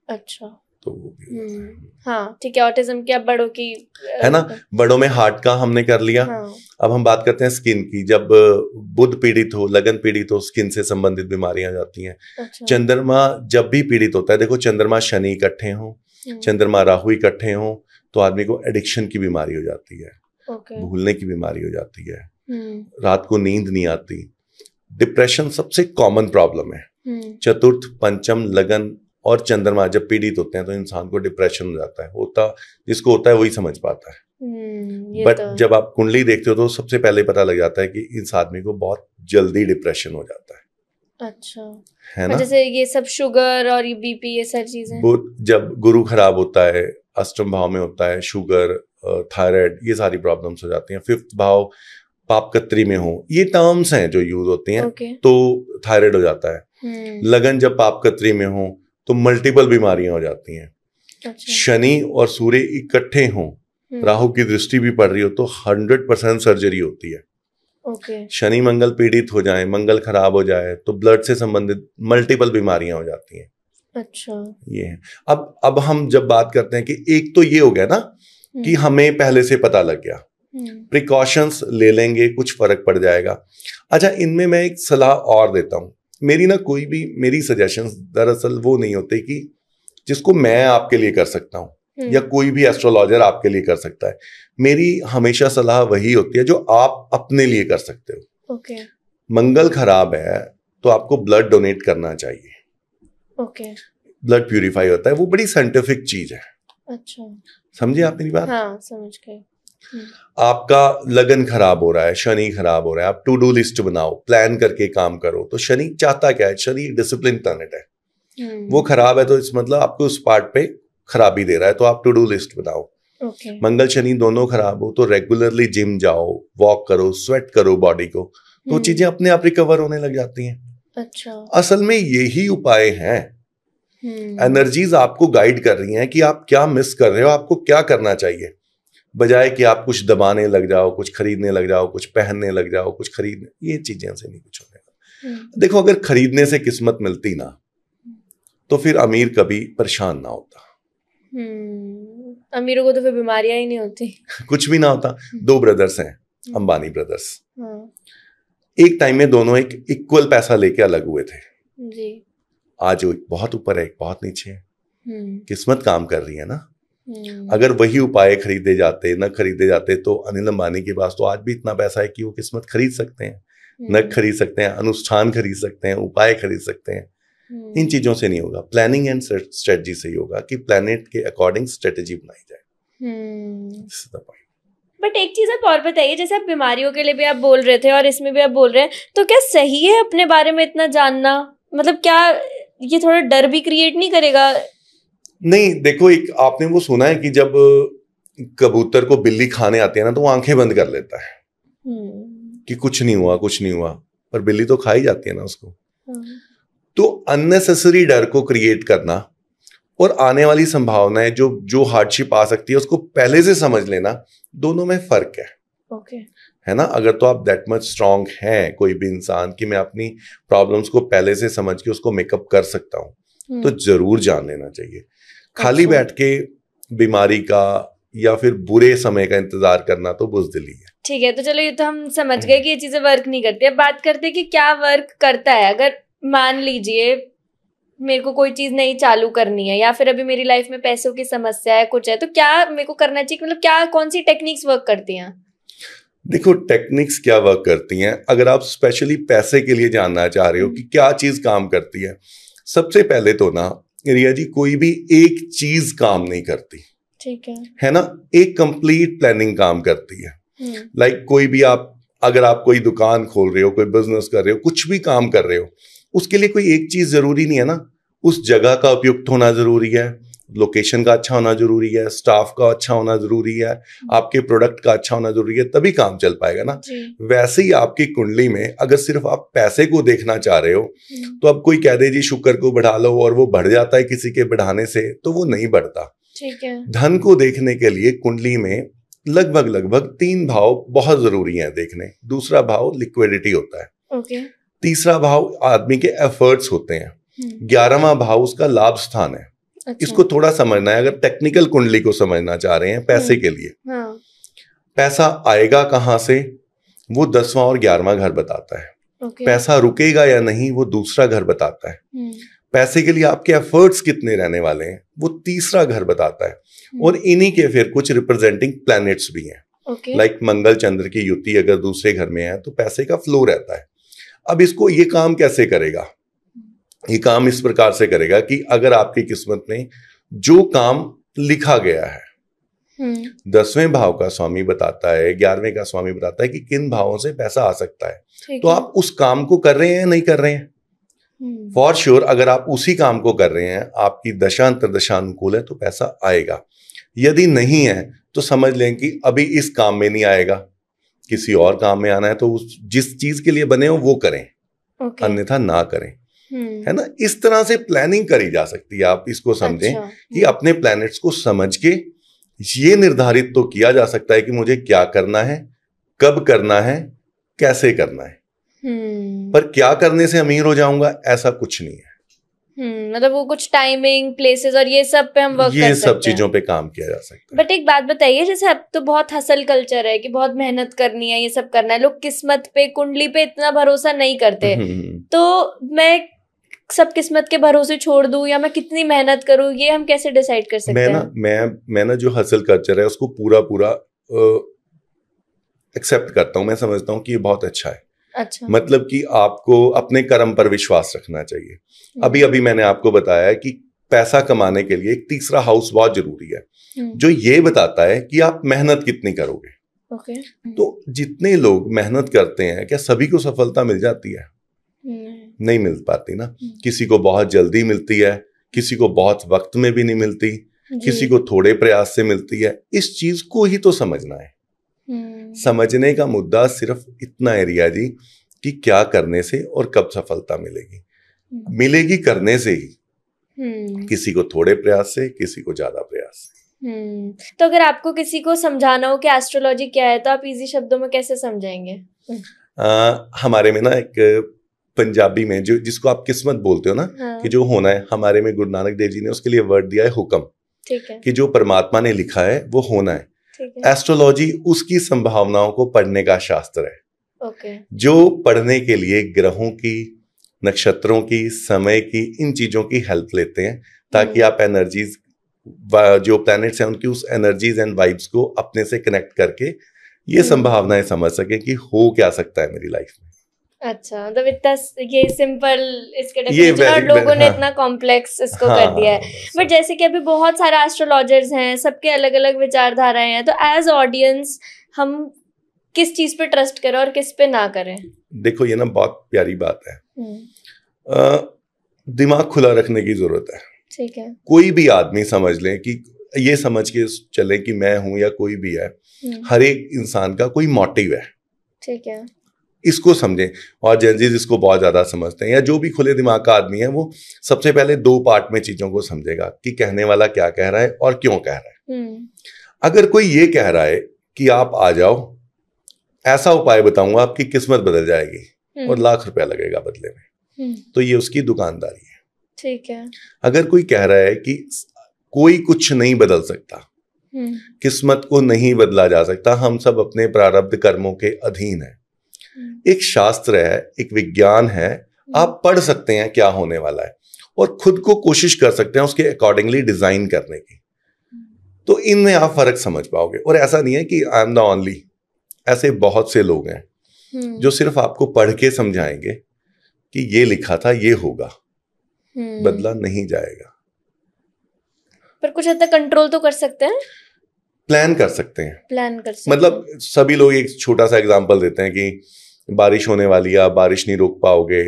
अच्छा। तो वो भी हाँ ठीक है, ऑटिज्म क्या बड़ों की है ना, बड़ों में हार्ट का हमने कर लिया। हाँ। अब हम बात करते हैं स्किन की। जब बुध पीड़ित हो, लगन पीड़ित हो, स्किन से संबंधित बीमारियां जाती हैं। अच्छा। चंद्रमा जब भी पीड़ित होता है, देखो चंद्रमा शनि इकट्ठे हो, चंद्रमा राहु इकट्ठे हो, तो आदमी को एडिक्शन की बीमारी हो जाती है, भूलने की बीमारी हो जाती है, रात को नींद नहीं आती, डिप्रेशन सबसे कॉमन प्रॉब्लम है। चतुर्थ, पंचम, लगन और चंद्रमा जब पीड़ित होते हैं तो इंसान को डिप्रेशन हो जाता है। होता जिसको होता है वही समझ पाता है। बट जब आप कुंडली देखते हो तो सबसे पहले पता लग जाता है कि इस आदमी को बहुत जल्दी डिप्रेशन हो जाता है। अच्छा, है ना। जैसे ये सब शुगर और ये बीपी, ये सारी चीजें। जब गुरु खराब होता है, अष्टम भाव में होता है, शुगर, थायराइड, ये सारी प्रॉब्लम्स हो जाती हैं। फिफ्थ भाव पापकत्री में हो, ये टर्म्स हैं जो यूज होती हैं। तो थायराइड हो जाता है। लगन जब पापकत्री में हो तो मल्टीपल बीमारियां हो जाती हैं। अच्छा। शनि और सूर्य इकट्ठे हों, राहु की दृष्टि भी पड़ रही हो तो 100% सर्जरी होती है। शनि मंगल पीड़ित हो जाए, मंगल खराब हो जाए तो ब्लड से संबंधित मल्टीपल बीमारियां हो जाती हैं। अच्छा, ये है। अब हम जब बात करते हैं कि एक तो ये हो गया ना कि हमें पहले से पता लग गया, प्रिकॉशंस ले लेंगे, कुछ फर्क पड़ जाएगा। अच्छा, इनमें मैं एक सलाह और देता हूं। मेरी ना कोई भी मेरी सजेशंस दरअसल वो नहीं होते कि जिसको मैं आपके लिए कर सकता हूं या कोई भी एस्ट्रोलॉजर आपके लिए कर सकता है। मेरी हमेशा सलाह वही होती है जो आप अपने लिए कर सकते हो। मंगल खराब है तो आपको ब्लड डोनेट करना चाहिए। ब्लड प्यूरिफाई होता है, वो बड़ी साइंटिफिक चीज है। अच्छा, समझे आप मेरी बात? हाँ, समझ गए। आपका लगन खराब हो रहा है, शनि खराब हो रहा है, आप टू डू लिस्ट बनाओ, प्लान करके काम करो। तो शनि चाहता क्या है? शनि डिसिप्लिन प्लैनेट है। वो खराब है तो इस मतलब आपको उस पार्ट पे खराबी दे रहा है, तो आप टू डू लिस्ट बनाओ। मंगल शनि दोनों खराब हो तो रेगुलरली जिम जाओ, वॉक करो, स्वेट करो बॉडी को, तो चीजें अपने आप रिकवर होने लग जाती हैं। अच्छा, असल में यही उपाय हैं। एनर्जीज आपको गाइड कर रही हैं कि आप क्या मिस कर रहे हो, आपको क्या करना चाहिए, बजाय कि आप कुछ दबाने लग जाओ, कुछ खरीदने लग जाओ, कुछ पहनने लग जाओ, कुछ खरीदने। ये चीजें से नहीं कुछ होने वाला। देखो, अगर खरीदने से किस्मत मिलती ना तो फिर अमीर कभी परेशान ना होता। अमीरों को तो फिर बीमारियां ही नहीं होती। कुछ भी ना होता। 2 ब्रदर्स हैं, अंबानी ब्रदर्स। एक टाइम में दोनों एक इक्वल पैसा लेके अलग हुए थे जी। आज वो बहुत ऊपर है, एक बहुत नीचे है। किस्मत काम कर रही है ना। अगर वही उपाय खरीदे जाते, न खरीदे जाते, तो अनिल अंबानी के पास तो आज भी इतना पैसा है कि वो किस्मत खरीद सकते हैं, नग खरीद सकते हैं, अनुष्ठान खरीद सकते हैं, उपाय खरीद सकते हैं। इन चीजों से नहीं होगा, प्लानिंग एंड स्ट्रेटजी से ही होगा कि प्लैनेट के अकॉर्डिंग स्ट्रेटजी बनाई जाए। बट एक चीज आप और बताइए, जैसे आप बीमारियों के लिए भी आप बोल रहे थे और इसमें भी आप बोल रहे हैं, तो क्या सही है अपने बारे में इतना जानना? मतलब क्या ये थोड़ा डर भी क्रिएट नहीं करेगा? नहीं, देखो, एक आपने वो सुना है कि जब कबूतर को बिल्ली खाने आती है ना तो वो आंखें बंद कर लेता है कि कुछ नहीं हुआ, कुछ नहीं हुआ, पर बिल्ली तो खा ही जाती है ना उसको। तो अननेसेसरी डर को क्रिएट करना और आने वाली संभावनाएं जो हार्डशिप आ सकती है उसको पहले से समझ लेना, दोनों में फर्क है। है ना। अगर तो आप दैट मच स्ट्रांग हैं, कोई भी इंसान, कि मैं अपनी प्रॉब्लम्स को पहले से समझ के उसको मेकअप कर सकता हूं, तो जरूर जान लेना चाहिए। खाली बैठ के बीमारी का या फिर बुरे समय का इंतजार करना तो बुज़दिली है। ठीक है, तो चलो ये तो हम समझ गए कि ये चीजें वर्क नहीं करती। अब बात करते हैं कि क्या वर्क करता है। अगर मान लीजिए मेरे को कोई चीज नहीं चालू करनी है, या फिर अभी मेरी लाइफ में पैसों की समस्या है, कुछ है, तो क्या मेरे को करना चाहिए? मतलब क्या, कौन सी टेक्निक्स वर्क करती हैं? देखो, टेक्निक्स क्या वर्क करती हैं, अगर आप स्पेशली पैसे के लिए जानना चाह रहे हो कि क्या चीज काम करती है, सबसे पहले तो ना रिया जी, कोई भी एक चीज काम नहीं करती। ठीक है ना। एक कंप्लीट प्लानिंग काम करती है। लाइक कोई भी अगर आप कोई दुकान खोल रहे हो, कोई बिजनेस कर रहे हो, कुछ भी काम कर रहे हो, उसके लिए कोई एक चीज जरूरी नहीं है ना। उस जगह का उपयुक्त होना जरूरी है, लोकेशन का अच्छा होना जरूरी है, स्टाफ का अच्छा होना जरूरी है, आपके प्रोडक्ट का अच्छा होना जरूरी है, तभी काम चल पाएगा ना। वैसे ही आपकी कुंडली में अगर सिर्फ आप पैसे को देखना चाह रहे हो, तो अब कोई कह दे जी शुक्र को बढ़ा लो और वो बढ़ जाता है किसी के बढ़ाने से, तो वो नहीं बढ़ता। ठीक है। धन को देखने के लिए कुंडली में लगभग 3 भाव बहुत जरूरी हैं देखने। दूसरा भाव लिक्विडिटी होता है। ओके। तीसरा भाव आदमी के एफर्ट्स होते हैं। 11वां भाव उसका लाभ स्थान है। अच्छा। इसको थोड़ा समझना है, अगर टेक्निकल कुंडली को समझना चाह रहे हैं पैसे के लिए। हाँ। पैसा आएगा कहां से, वो 10वां और 11वां घर बताता है। ओके। पैसा रुकेगा या नहीं, वो दूसरा घर बताता है। पैसे के लिए आपके एफर्ट्स कितने रहने वाले हैं, वो तीसरा घर बताता है। और इन्हीं के फिर कुछ रिप्रेजेंटिंग प्लैनेट्स भी हैं। लाइक मंगल चंद्र की युति अगर दूसरे घर में है तो पैसे का फ्लो रहता है। अब इसको ये काम कैसे करेगा, ये काम इस प्रकार से करेगा कि अगर आपकी किस्मत में जो काम लिखा गया है, 10वें भाव का स्वामी बताता है, 11वें का स्वामी बताता है कि किन भावों से पैसा आ सकता है, तो आप उस काम को कर रहे हैं या नहीं कर रहे हैं। फॉर श्योर अगर आप उसी काम को कर रहे हैं, आपकी दशा अंतर्दशा अनुकूल है तो पैसा आएगा। यदि नहीं है तो समझ लें कि अभी इस काम में नहीं आएगा, किसी और काम में आना है तो जिस चीज के लिए बने हो वो करें, अन्यथा ना करें। है ना, इस तरह से प्लानिंग करी जा सकती है। आप इसको समझें कि अपने प्लैनेट्स को समझ के ये निर्धारित तो किया जा सकता है कि मुझे क्या करना है, कब करना है, कैसे करना है। पर क्या करने से अमीर हो जाऊंगा ऐसा कुछ नहीं है। मतलब वो कुछ टाइमिंग, प्लेसेस और ये सब पे हम वर्क कर सकते हैं। ये सब चीजों पे काम किया जा सकता है। बट एक बात बताइए, जैसे अब तो बहुत हसल कल्चर है कि बहुत मेहनत करनी है, ये सब करना है, लोग किस्मत पे, कुंडली पे इतना भरोसा नहीं करते। तो मैं सब किस्मत के भरोसे छोड़ दूं या मैं कितनी मेहनत करूं, ये हम कैसे डिसाइड कर सकते हैं? मैं ना जो हसल कल्चर है उसको पूरा एक्सेप्ट करता हूं। मैं समझता हूं कि ये बहुत अच्छा है। अच्छा। मतलब कि आपको अपने कर्म पर विश्वास रखना चाहिए। अभी मैंने आपको बताया कि पैसा कमाने के लिए एक तीसरा हाउस बहुत जरूरी है, जो ये बताता है कि आप मेहनत कितनी करोगे। ओके। तो जितने लोग मेहनत करते हैं, क्या सभी को सफलता मिल जाती है? नहीं मिल पाती ना। किसी को बहुत जल्दी मिलती है, किसी को बहुत वक्त में भी नहीं मिलती, किसी को थोड़े प्रयास से मिलती है। इस चीज को ही तो समझना है। समझने का मुद्दा सिर्फ इतना है रिया जी कि क्या करने से और कब सफलता मिलेगी। मिलेगी करने से ही, किसी को थोड़े प्रयास से, किसी को ज्यादा प्रयास से। तो अगर आपको किसी को समझाना हो कि एस्ट्रोलॉजी क्या है तो आप इजी शब्दों में कैसे समझाएंगे? हमारे में ना एक पंजाबी में जो जिसको आप किस्मत बोलते हो ना, हाँ। कि जो होना है, हमारे में गुरु नानक देव जी ने उसके लिए वर्ड दिया है हुक्म। ठीक है। कि जो परमात्मा ने लिखा है वो होना है। एस्ट्रोलॉजी उसकी संभावनाओं को पढ़ने का शास्त्र है। ओके। जो पढ़ने के लिए ग्रहों की, नक्षत्रों की, समय की, इन चीजों की हेल्प लेते हैं ताकि आप एनर्जीज, जो प्लैनेट्स हैं उनकी उस एनर्जीज एंड वाइब्स को अपने से कनेक्ट करके ये संभावनाएं समझ सके कि हो क्या सकता है मेरी लाइफ में। अच्छा, मतलब इतना ये सिंपल इसके डेफिनेशन और लोगों ने इतना कॉम्प्लेक्स इसको कर दिया है। बट जैसे कि अभी बहुत सारे एस्ट्रोलॉजर्स हैं, सबके अलग अलग विचारधाराएं हैं, तो एज ऑडियंस हम किस चीज पे ट्रस्ट करें और किस पे ना करें? देखो ये ना बहुत प्यारी बात है। दिमाग खुला रखने की जरूरत है। ठीक है। कोई भी आदमी समझ ले कि ये समझ के चले कि मैं हूं या कोई भी है, हर एक इंसान का कोई मोटिव है। ठीक है। इसको समझें। और जेनजीज इसको बहुत ज्यादा समझते हैं, या जो भी खुले दिमाग का आदमी है वो सबसे पहले 2 पार्ट में चीजों को समझेगा कि कहने वाला क्या कह रहा है और क्यों कह रहा है। अगर कोई ये कह रहा है कि आप आ जाओ, ऐसा उपाय बताऊंगा आपकी किस्मत बदल जाएगी और लाख रुपया लगेगा बदले में, तो ये उसकी दुकानदारी है। ठीक है। अगर कोई कह रहा है कि कोई कुछ नहीं बदल सकता, किस्मत को नहीं बदला जा सकता, हम सब अपने प्रारब्ध कर्मों के अधीन हैं, एक शास्त्र है, एक विज्ञान है, आप पढ़ सकते हैं क्या होने वाला है और खुद को कोशिश कर सकते हैं उसके अकॉर्डिंगली डिजाइन करने की, तो इनमें आप फर्क समझ पाओगे। और ऐसा नहीं है कि आई एम द ओनली, ऐसे बहुत से लोग हैं जो सिर्फ आपको पढ़ के समझाएंगे कि ये लिखा था, ये होगा, बदला नहीं जाएगा। पर कुछ हद तक कंट्रोल तो कर सकते हैं, प्लान कर सकते हैं। प्लान कर सकते मतलब सभी लोग एक छोटा सा एग्जांपल देते हैं कि बारिश होने वाली है, आप बारिश नहीं रोक पाओगे,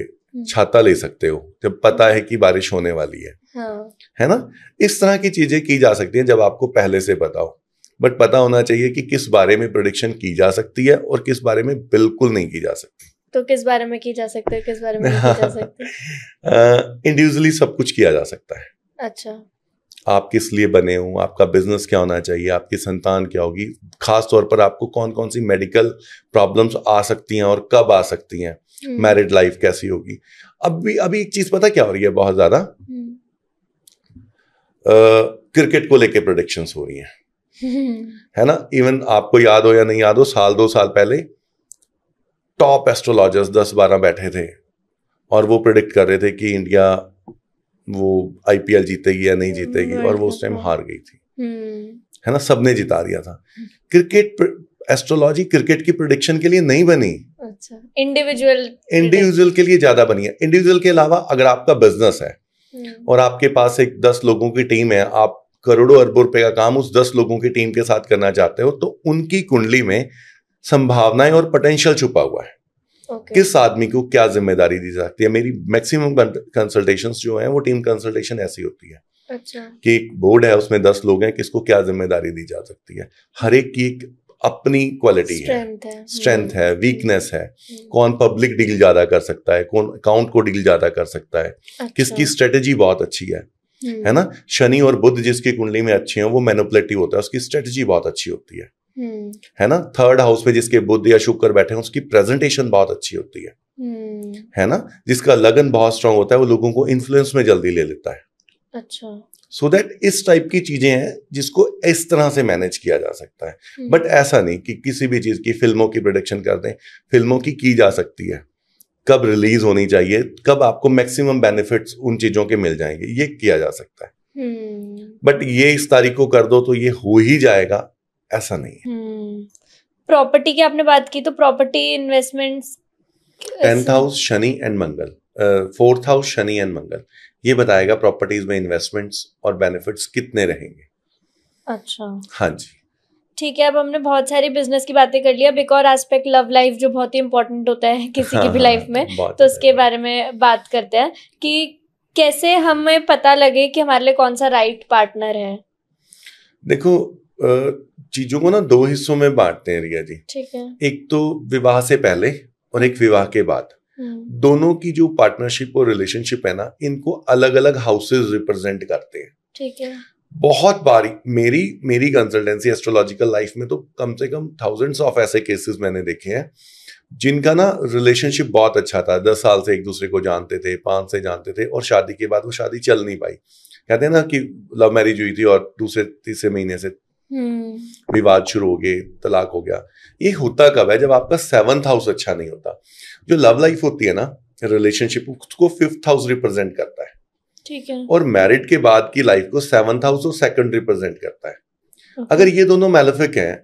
छाता ले सकते हो जब पता है कि बारिश होने वाली है। हाँ। है ना, इस तरह की चीजें की जा सकती हैं जब आपको पहले से पता हो। बट पता होना चाहिए कि किस बारे में प्रेडिक्शन की जा सकती है और किस बारे में बिल्कुल नहीं की जा सकती। तो किस बारे में की जा सकती है, किस बारे में नहीं की जा सकती? इंडिविजुअली सब कुछ किया जा सकता है। अच्छा। आप किस लिए बने हो, आपका बिजनेस क्या होना चाहिए, आपकी संतान क्या होगी, खास तौर पर आपको कौन कौन सी मेडिकल प्रॉब्लम्स आ सकती हैं और कब आ सकती हैं, मैरिड लाइफ कैसी होगी। अभी एक चीज पता क्या हो रही है बहुत ज्यादा, क्रिकेट को लेके प्रेडिक्शंस हो रही हैं, है ना। इवन आपको याद हो या नहीं याद हो, 2 साल पहले टॉप एस्ट्रोलॉजर्स 10-12 बैठे थे और वो प्रेडिक्ट कर रहे थे कि इंडिया वो आईपीएल जीतेगी या नहीं जीतेगी, और वो उस टाइम हार गई थी, है ना। सबने जिता दिया था। क्रिकेट एस्ट्रोलॉजी क्रिकेट की प्रेडिक्शन के लिए नहीं बनी, अच्छा, इंडिविजुअल के लिए ज्यादा बनी है। इंडिविजुअल के अलावा अगर आपका बिजनेस है और आपके पास एक 10 लोगों की टीम है, आप करोड़ों अरबों रुपए का काम उस 10 लोगों की टीम के साथ करना चाहते हो, तो उनकी कुंडली में संभावनाएं और पोटेंशियल छुपा हुआ है। किस आदमी को क्या जिम्मेदारी दी जाती है। मेरी मैक्सिमम कंसल्टेशंस जो हैं वो टीम कंसल्टेशन ऐसी होती है, अच्छा, कि एक बोर्ड है उसमें 10 लोग हैं, किसको क्या जिम्मेदारी दी जा सकती है। हर एक की एक अपनी क्वालिटी है, स्ट्रेंथ है, वीकनेस है। कौन पब्लिक डील ज्यादा कर सकता है, कौन अकाउंट को डील ज्यादा कर सकता है, अच्छा, किसकी स्ट्रेटेजी बहुत अच्छी है ना। शनि और बुध जिसकी कुंडली में अच्छे हैं वो मैनिपुलेटिव होता है, उसकी स्ट्रेटेजी बहुत अच्छी होती है ना। 3rd हाउस में जिसके बुध या शुक्र बैठे हैं उसकी प्रेजेंटेशन बहुत अच्छी होती है ना। जिसका लगन बहुत स्ट्रांग होता है वो लोगों को इन्फ्लुएंस में जल्दी ले लेता है। अच्छा, सो दैट इस टाइप की चीजें हैं जिसको इस तरह से मैनेज किया जा सकता है। बट ऐसा नहीं कि किसी भी चीज की, फिल्मों की प्रोडक्शन कर दें। फिल्मों की जा सकती है, कब रिलीज होनी चाहिए, कब आपको मैक्सिमम बेनिफिट्स उन चीजों के मिल जाएंगे, ये किया जा सकता है। बट ये इस तारीख को कर दो तो ये हो ही जाएगा, ऐसा नहीं है। प्रॉपर्टी की आपने बात की, तो property investments 10th house Shani and Mangal, 4th house Shani and Mangal, ये बताएगा प्रॉपर्टीज में इन्वेस्टमेंट्स और बेनिफिट्स कितने रहेंगे। अच्छा, हाँ जी, ठीक है। अब हमने बहुत सारी बिजनेस की बातें कर ली, अब एक और एस्पेक्ट लव लाइफ जो बहुत ही इंपॉर्टेंट होता है किसी की भी लाइफ में, तो उसके बारे में बात करते हैं कि कैसे हमें पता लगे कि हमारे लिए कौन सा राइट पार्टनर है। देखो, चीजों को ना 2 हिस्सों में बांटते हैं रिया जी, ठीक है। एक तो विवाह से पहले और एक विवाह के बाद। दोनों की जो पार्टनरशिप और रिलेशनशिप है ना, इनको अलग अलग हाउसेस रिप्रेजेंट करते हैं, ठीक है। बहुत बारी मेरी कंसल्टेंसी एस्ट्रोलॉजिकल लाइफ में तो कम से कम थाउजेंड्स ऑफ ऐसे केसेस मैंने देखे हैं जिनका ना रिलेशनशिप बहुत अच्छा था, 10 साल से एक दूसरे को जानते थे, 5 से जानते थे, और शादी के बाद वो शादी चल नहीं पाई। कहते हैं ना कि लव मैरिज हुई थी और दूसरे तीसरे महीने से विवाद शुरू हो गए, तलाक हो गया। ये होता कब है? जब आपका 7th हाउस अच्छा नहीं होता। जो लव लाइफ होती है ना, रिलेशनशिप, उसको 5th हाउस रिप्रेजेंट करता है, ठीक है। और मैरिड के बाद की लाइफ को 7th हाउस और 2nd रिप्रेजेंट करता है। अगर ये दोनों मैलेफिक हैं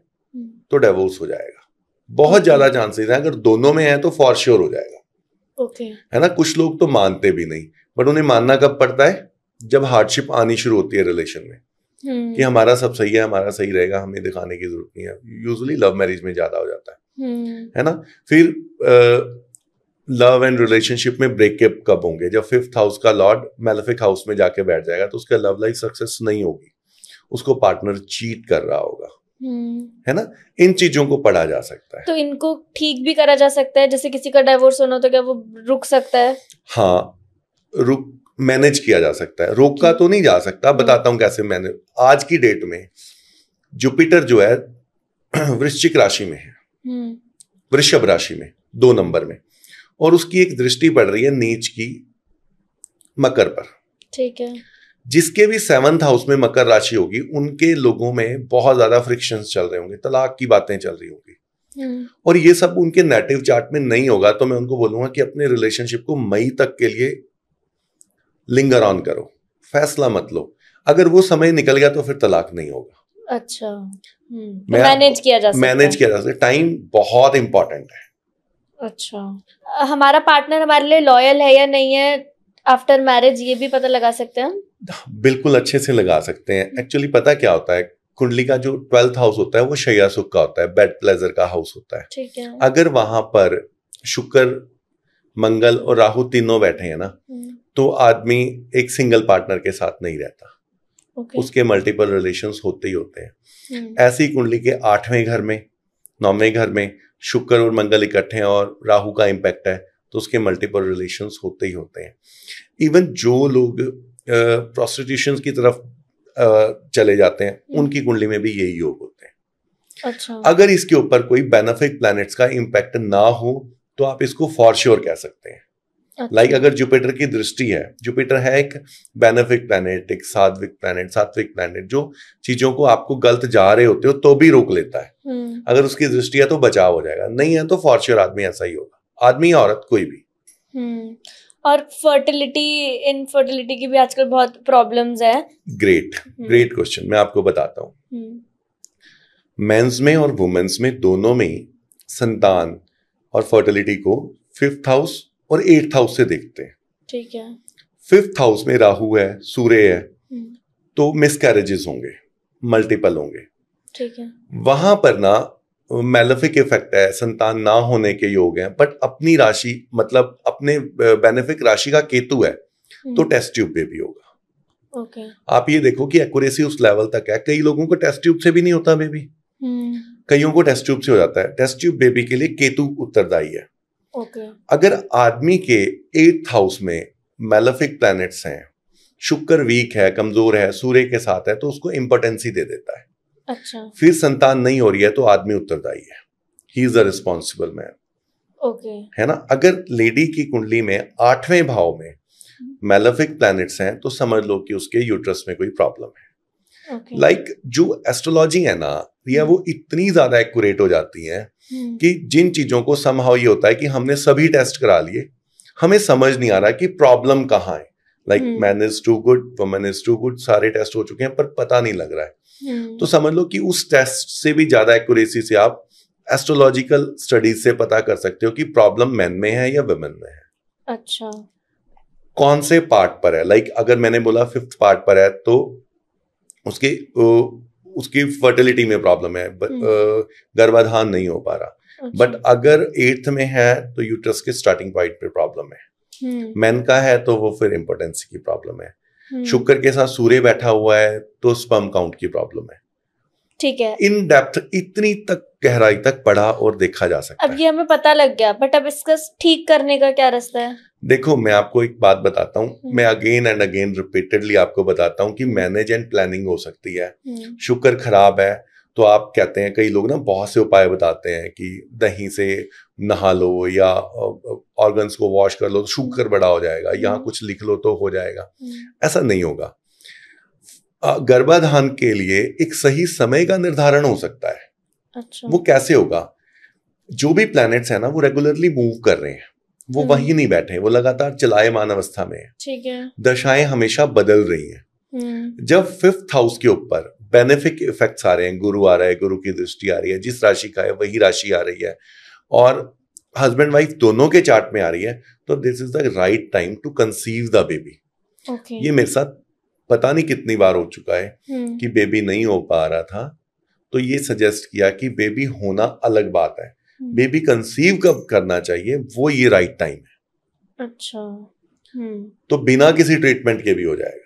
तो डिवोर्स हो जाएगा, बहुत ज्यादा चांसेस है। अगर दोनों में है तो फॉर श्योर हो जाएगा, है ना। कुछ लोग तो मानते भी नहीं, बट उन्हें मानना कब पड़ता है? जब हार्डशिप आनी शुरू होती है रिलेशन में, कि हमारा सब सही है, हमारा सही रहेगा, हमें दिखाने की जरूरत नहीं है। यूजुअली लव मैरिज में ज्यादा हो जाता है ना। फिर लव एंड रिलेशनशिप में ब्रेकअप कब होंगे? जब 5th हाउस का लॉर्ड मैलेफिक हाउस में जाके बैठ जाएगा, तो उसका लव लाइफ सक्सेस नहीं होगी, उसको पार्टनर चीट कर रहा होगा, है ना। इन चीजों को पढ़ा जा सकता है। तो इनको ठीक भी करा जा सकता है, जैसे किसी का डिवोर्स होना तो क्या वो रुक सकता है? हाँ, मैनेज किया जा सकता है, रोका तो नहीं जा सकता। बताता हूं कैसे मैनेज। आज की डेट में जुपिटर जो है वृश्चिक राशि में है, वृषभ राशि में 2 नंबर में, और उसकी एक दृष्टि पड़ रही है नीच की मकर पर, ठीक है। जिसके भी 7th हाउस में मकर राशि होगी, उनके लोगों में बहुत ज्यादा फ्रिक्शंस चल रहे होंगे, तलाक की बातें चल रही होंगी, और ये सब उनके नेटिव चार्ट में नहीं होगा। तो मैं उनको बोलूंगा कि अपने रिलेशनशिप को मई तक के लिए लिंगर ऑन करो, फैसला मत लो। अगर वो समय निकल गया तो फिर तलाक नहीं होगा। अच्छा, तो मैनेज किया जा सकता है। टाइम बहुत इंपॉर्टेंट है। अच्छा, हमारा पार्टनर हमारे लिए लॉयल है या नहीं है आफ्टर मैरिज, ये भी पता लगा सकते हैं हम? बिल्कुल अच्छे से लगा सकते हैं। एक्चुअली पता क्या होता है, कुंडली का जो 12th हाउस होता है वो शैया सुख का होता है, बेड प्लेजर का हाउस होता है, ठीक है। अगर वहां पर शुक्र, मंगल और राहु तीनों बैठे हैं ना, तो आदमी एक सिंगल पार्टनर के साथ नहीं रहता, उसके मल्टीपल रिलेशंस होते ही होते हैं। ऐसी कुंडली के 8वें घर में, 9वें घर में शुक्र और मंगल इकट्ठे हैं और राहु का इम्पैक्ट है, तो उसके मल्टीपल रिलेशंस होते ही होते हैं। इवन जो लोग प्रोस्टिट्यूशन की तरफ चले जाते हैं, उनकी कुंडली में भी यही योग होते हैं। अच्छा। अगर इसके ऊपर कोई बेनिफिक प्लैनेट्स का इम्पैक्ट ना हो तो आप इसको फॉर श्योर कह सकते हैं। अच्छा। लाइक अगर जुपिटर की दृष्टि है, जुपिटर है एक बेनिफिक प्लैनेट, एक सात्विक प्लैनेट जो चीजों को आपको गलत जा रहे होते हो तो भी रोक लेता है। अगर उसकी दृष्टि है तो बचाव हो जाएगा, नहीं है तो फॉर श्योर आदमी ऐसा ही होगा, आदमी या औरत कोई भी। और इनफर्टिलिटी की भी आजकल बहुत प्रॉब्लम्स है। ग्रेट क्वेश्चन, मैं आपको बताता हूँ। मेंस में और वुमेन्स में दोनों में संतान और फर्टिलिटी को 5th हाउस और 8th हाउस से देखते हैं। ठीक है। 5th हाउस में राहु है, सूर्य है, तो मिसकैरेजेस होंगे, मल्टीपल होंगे। ठीक है। वहां पर ना मेलेफिक इफेक्ट है, संतान ना होने के योग हैं, बट अपनी राशि मतलब अपने बेनिफिक राशि का केतु है तो टेस्ट ट्यूब बेबी होगा। ओके। आप ये देखो कि एक्यूरेसी उस लेवल तक है, कई लोगों को टेस्ट ट्यूब से भी नहीं होता बेबी, कईयों को टेस्ट ट्यूब से हो जाता है। टेस्ट ट्यूब बेबी के लिए केतु उत्तरदायी है। ओके। अगर आदमी के 8th हाउस में मेलेफिक प्लैनेट्स हैं, शुक्र वीक है, कमजोर है, सूर्य के साथ है, तो उसको इंपोर्टेंसी दे देता है। अच्छा। फिर संतान नहीं हो रही है तो आदमी उत्तरदायी है, he is a responsible man. Okay. है ना। अगर लेडी की कुंडली में 8वें भाव में मेलेफिक प्लैनेट्स हैं तो समझ लो कि उसके यूट्रस में कोई प्रॉब्लम है। लाइक जो एस्ट्रोलॉजी है ना, या वो इतनी ज्यादा एक्यूरेट हो जाती है कि जिन चीजों को समहाउ ये होता है कि हमने सभी टेस्ट करा लिए, हमें समझ नहीं आ रहा कि प्रॉब्लम कहाँ है। Like man is too good, woman is too good, सारे टेस्ट हो चुके हैं पर पता नहीं लग रहा है। तो समझ लो कि उस टेस्ट से भी ज्यादा एक्यूरेसी से आप एस्ट्रोलॉजिकल स्टडीज से पता कर सकते हो कि प्रॉब्लम मैन में है या वुमेन में है। अच्छा। कौन से पार्ट पर है। लाइक अगर मैंने बोला 5th पार्ट पर है तो उसकी फर्टिलिटी में प्रॉब्लम है, गर्भाधान नहीं हो पा रहा। अच्छा। बट अगर 8th में है तो यूट्रस के स्टार्टिंग पॉइंट पे प्रॉब्लम है। मैन का है तो वो फिर इंपोर्टेंसी की प्रॉब्लम है। शुक्र के साथ सूर्य बैठा हुआ है तो स्पर्म काउंट की प्रॉब्लम है। ठीक है। इन डेप्थ इतनी तक गहराई तक पढ़ा और देखा जा सकता है। अब ये हमें पता लग गया, बट अब इसका ठीक करने का क्या रास्ता है? देखो मैं आपको एक बात बताता हूँ, मैं अगेन एंड अगेन रिपीटेडली आपको बताता हूँ कि मैनेज एंड प्लानिंग हो सकती है। शुक्र खराब है तो आप कहते हैं, कई लोग ना बहुत से उपाय बताते हैं कि दही से नहा लो या ऑर्गन्स को वॉश कर लो तो शुक्र बड़ा हो जाएगा, यहाँ कुछ लिख लो तो हो जाएगा। ऐसा नहीं होगा। गर्भाधान के लिए एक सही समय का निर्धारण हो सकता है। अच्छा। वो कैसे होगा? जो भी प्लैनेट्स है ना वो रेगुलरली मूव कर रहे हैं, वो वहीं नहीं बैठे, वो लगातार चलायमान अवस्था में है। ठीक है। दशाएं हमेशा बदल रही हैं। जब 5th हाउस के ऊपर बेनिफिक इफेक्ट्स आ रहे हैं, गुरु आ रहा है, गुरु की दृष्टि आ रही है, जिस राशि का है वही राशि आ रही है, और हस्बैंड वाइफ दोनों के चार्ट में आ रही है, तो this is the right time to conceive the baby. ये मेरे साथ पता नहीं कितनी बार हो चुका है कि बेबी नहीं हो पा रहा था, तो ये सजेस्ट किया कि बेबी होना अलग बात है, बेबी कंसीव कब करना चाहिए वो ये राइट टाइम है। अच्छा। तो बिना किसी ट्रीटमेंट के भी हो जाएगा।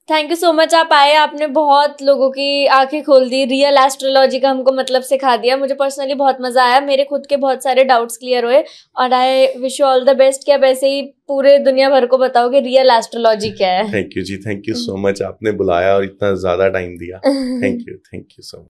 थैंक यू सो मच, आप आए, आपने बहुत लोगों की आंखें खोल दी, रियल एस्ट्रोलॉजी का हमको मतलब सिखा दिया। मुझे पर्सनली बहुत मजा आया, मेरे खुद के बहुत सारे डाउट्स क्लियर हुए, और I wish you all the best कि आप ऐसे ही पूरे दुनिया भर को बताओगे रियल एस्ट्रोलॉजी क्या है। Thank you ji, thank you so much, आपने बुलाया और इतना ज्यादा टाइम दिया। Thank you so much.